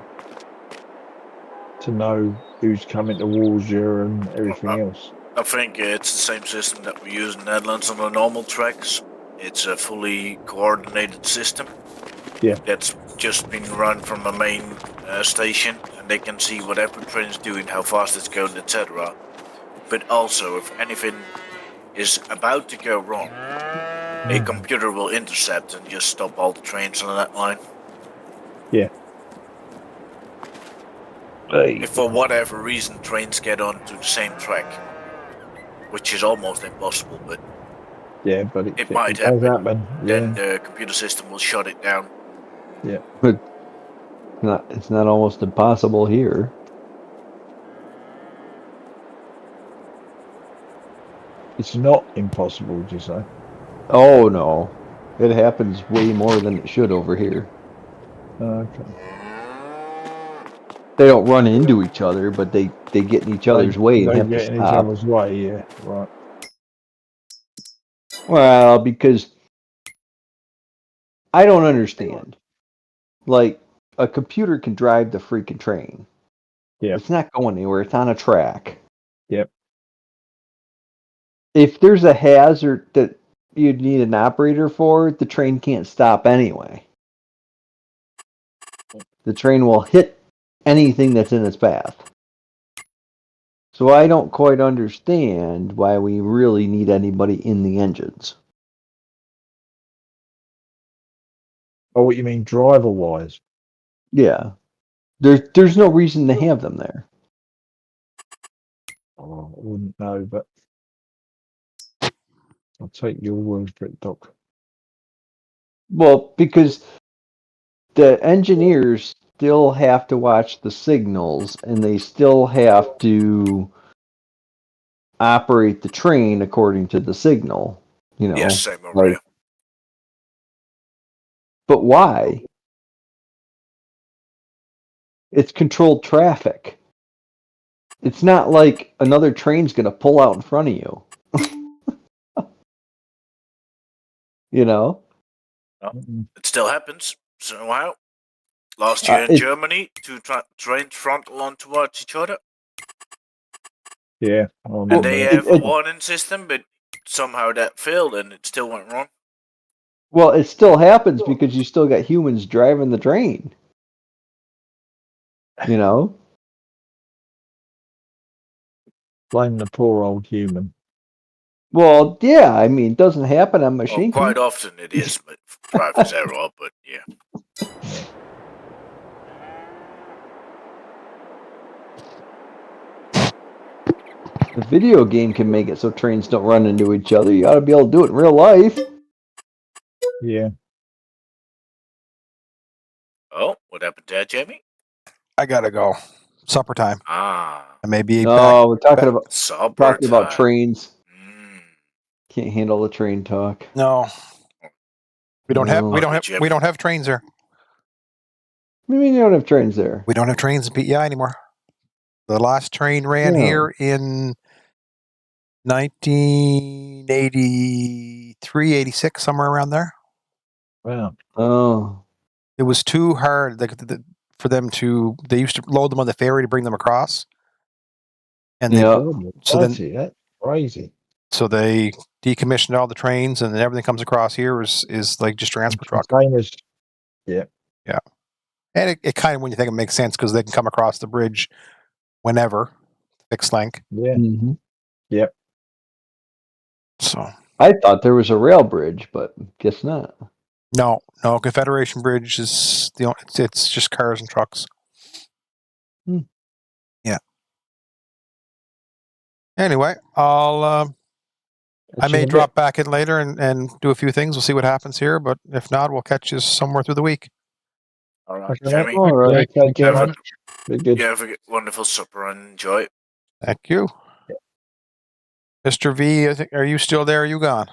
to know who's coming towards you and everything else. I think it's the same system that we use in the Netherlands on the normal tracks. It's a fully coordinated system. Yeah. That's just been run from a main station, and they can see what every train is doing, how fast it's going, etc. But also, if anything is about to go wrong, a computer will intercept and just stop all the trains on that line. Yeah. If for whatever reason trains get onto the same track, which is almost impossible, but but it might happen. Then the computer system will shut it down. Yeah, but it's not almost impossible here. It's not impossible, would you say? Oh no, it happens way more than it should over here. Okay. They don't run into each other, but they get in each other's way and They have to get in each stop. other's way, yeah, right. Well, because I don't understand. Like, a computer can drive the freaking train. Yep. It's not going anywhere. It's on a track. Yep. If there's a hazard that you'd need an operator for, the train can't stop anyway. The train will hit anything that's in its path. So I don't quite understand why we really need anybody in the engines. Oh, what you mean driver-wise? Yeah. There's no reason to have them there. Oh, I wouldn't know, but I'll take your word for it, Doc. Well, because the engineers still have to watch the signals and they still have to operate the train according to the signal, you know. Yes, same over like, here. but why? It's controlled traffic. It's not like another train's going to pull out in front of you. You know? It still happens. So wow. Last year in It- Germany, two trains frontal on towards each other, Yeah. and they have a it- warning system, but somehow that failed and it still went wrong. Well, it still happens because you still got humans driving the train. You know? Blame the poor old human. Well, yeah, I mean, it doesn't happen on Well, machine. quite often it is, but driver's error. But yeah, The video game can make it so trains don't run into each other. You ought to be able to do it in real life. Yeah. oh, what happened there, Jamie? I gotta go. Supper time. Ah, I may be back. Oh, we're talking about supper time. trains. Mm. Can't handle the train talk. No, we don't have. No. We don't have. Jim. We don't have trains there. What do you mean you don't have trains there? We don't have trains in PEI anymore. The last train ran Yeah. here in 1983, 86, somewhere around there. Wow. Oh. It was too hard for them to. They used to load them on the ferry to bring them across, and Yeah. So then- That's crazy. so they decommissioned all the trains, and then everything comes across here is like just transport truck. Containers. And it kind of, when you think it makes sense, because they can come across the bridge whenever, fixed link. Yeah. Mhm. So I thought there was a rail bridge, but guess not. no, Confederation Bridge is it's just cars and trucks. Hmm. Yeah. Anyway, I may drop back in later and do a few things. We'll see what happens here, but if not, we'll catch you somewhere through the week. All right, Okay, Jamie. All right. Take care, Have mate. a, Be good. you have a wonderful supper and enjoy it. Thank you. Mr. V, are you still there? Or are you gone?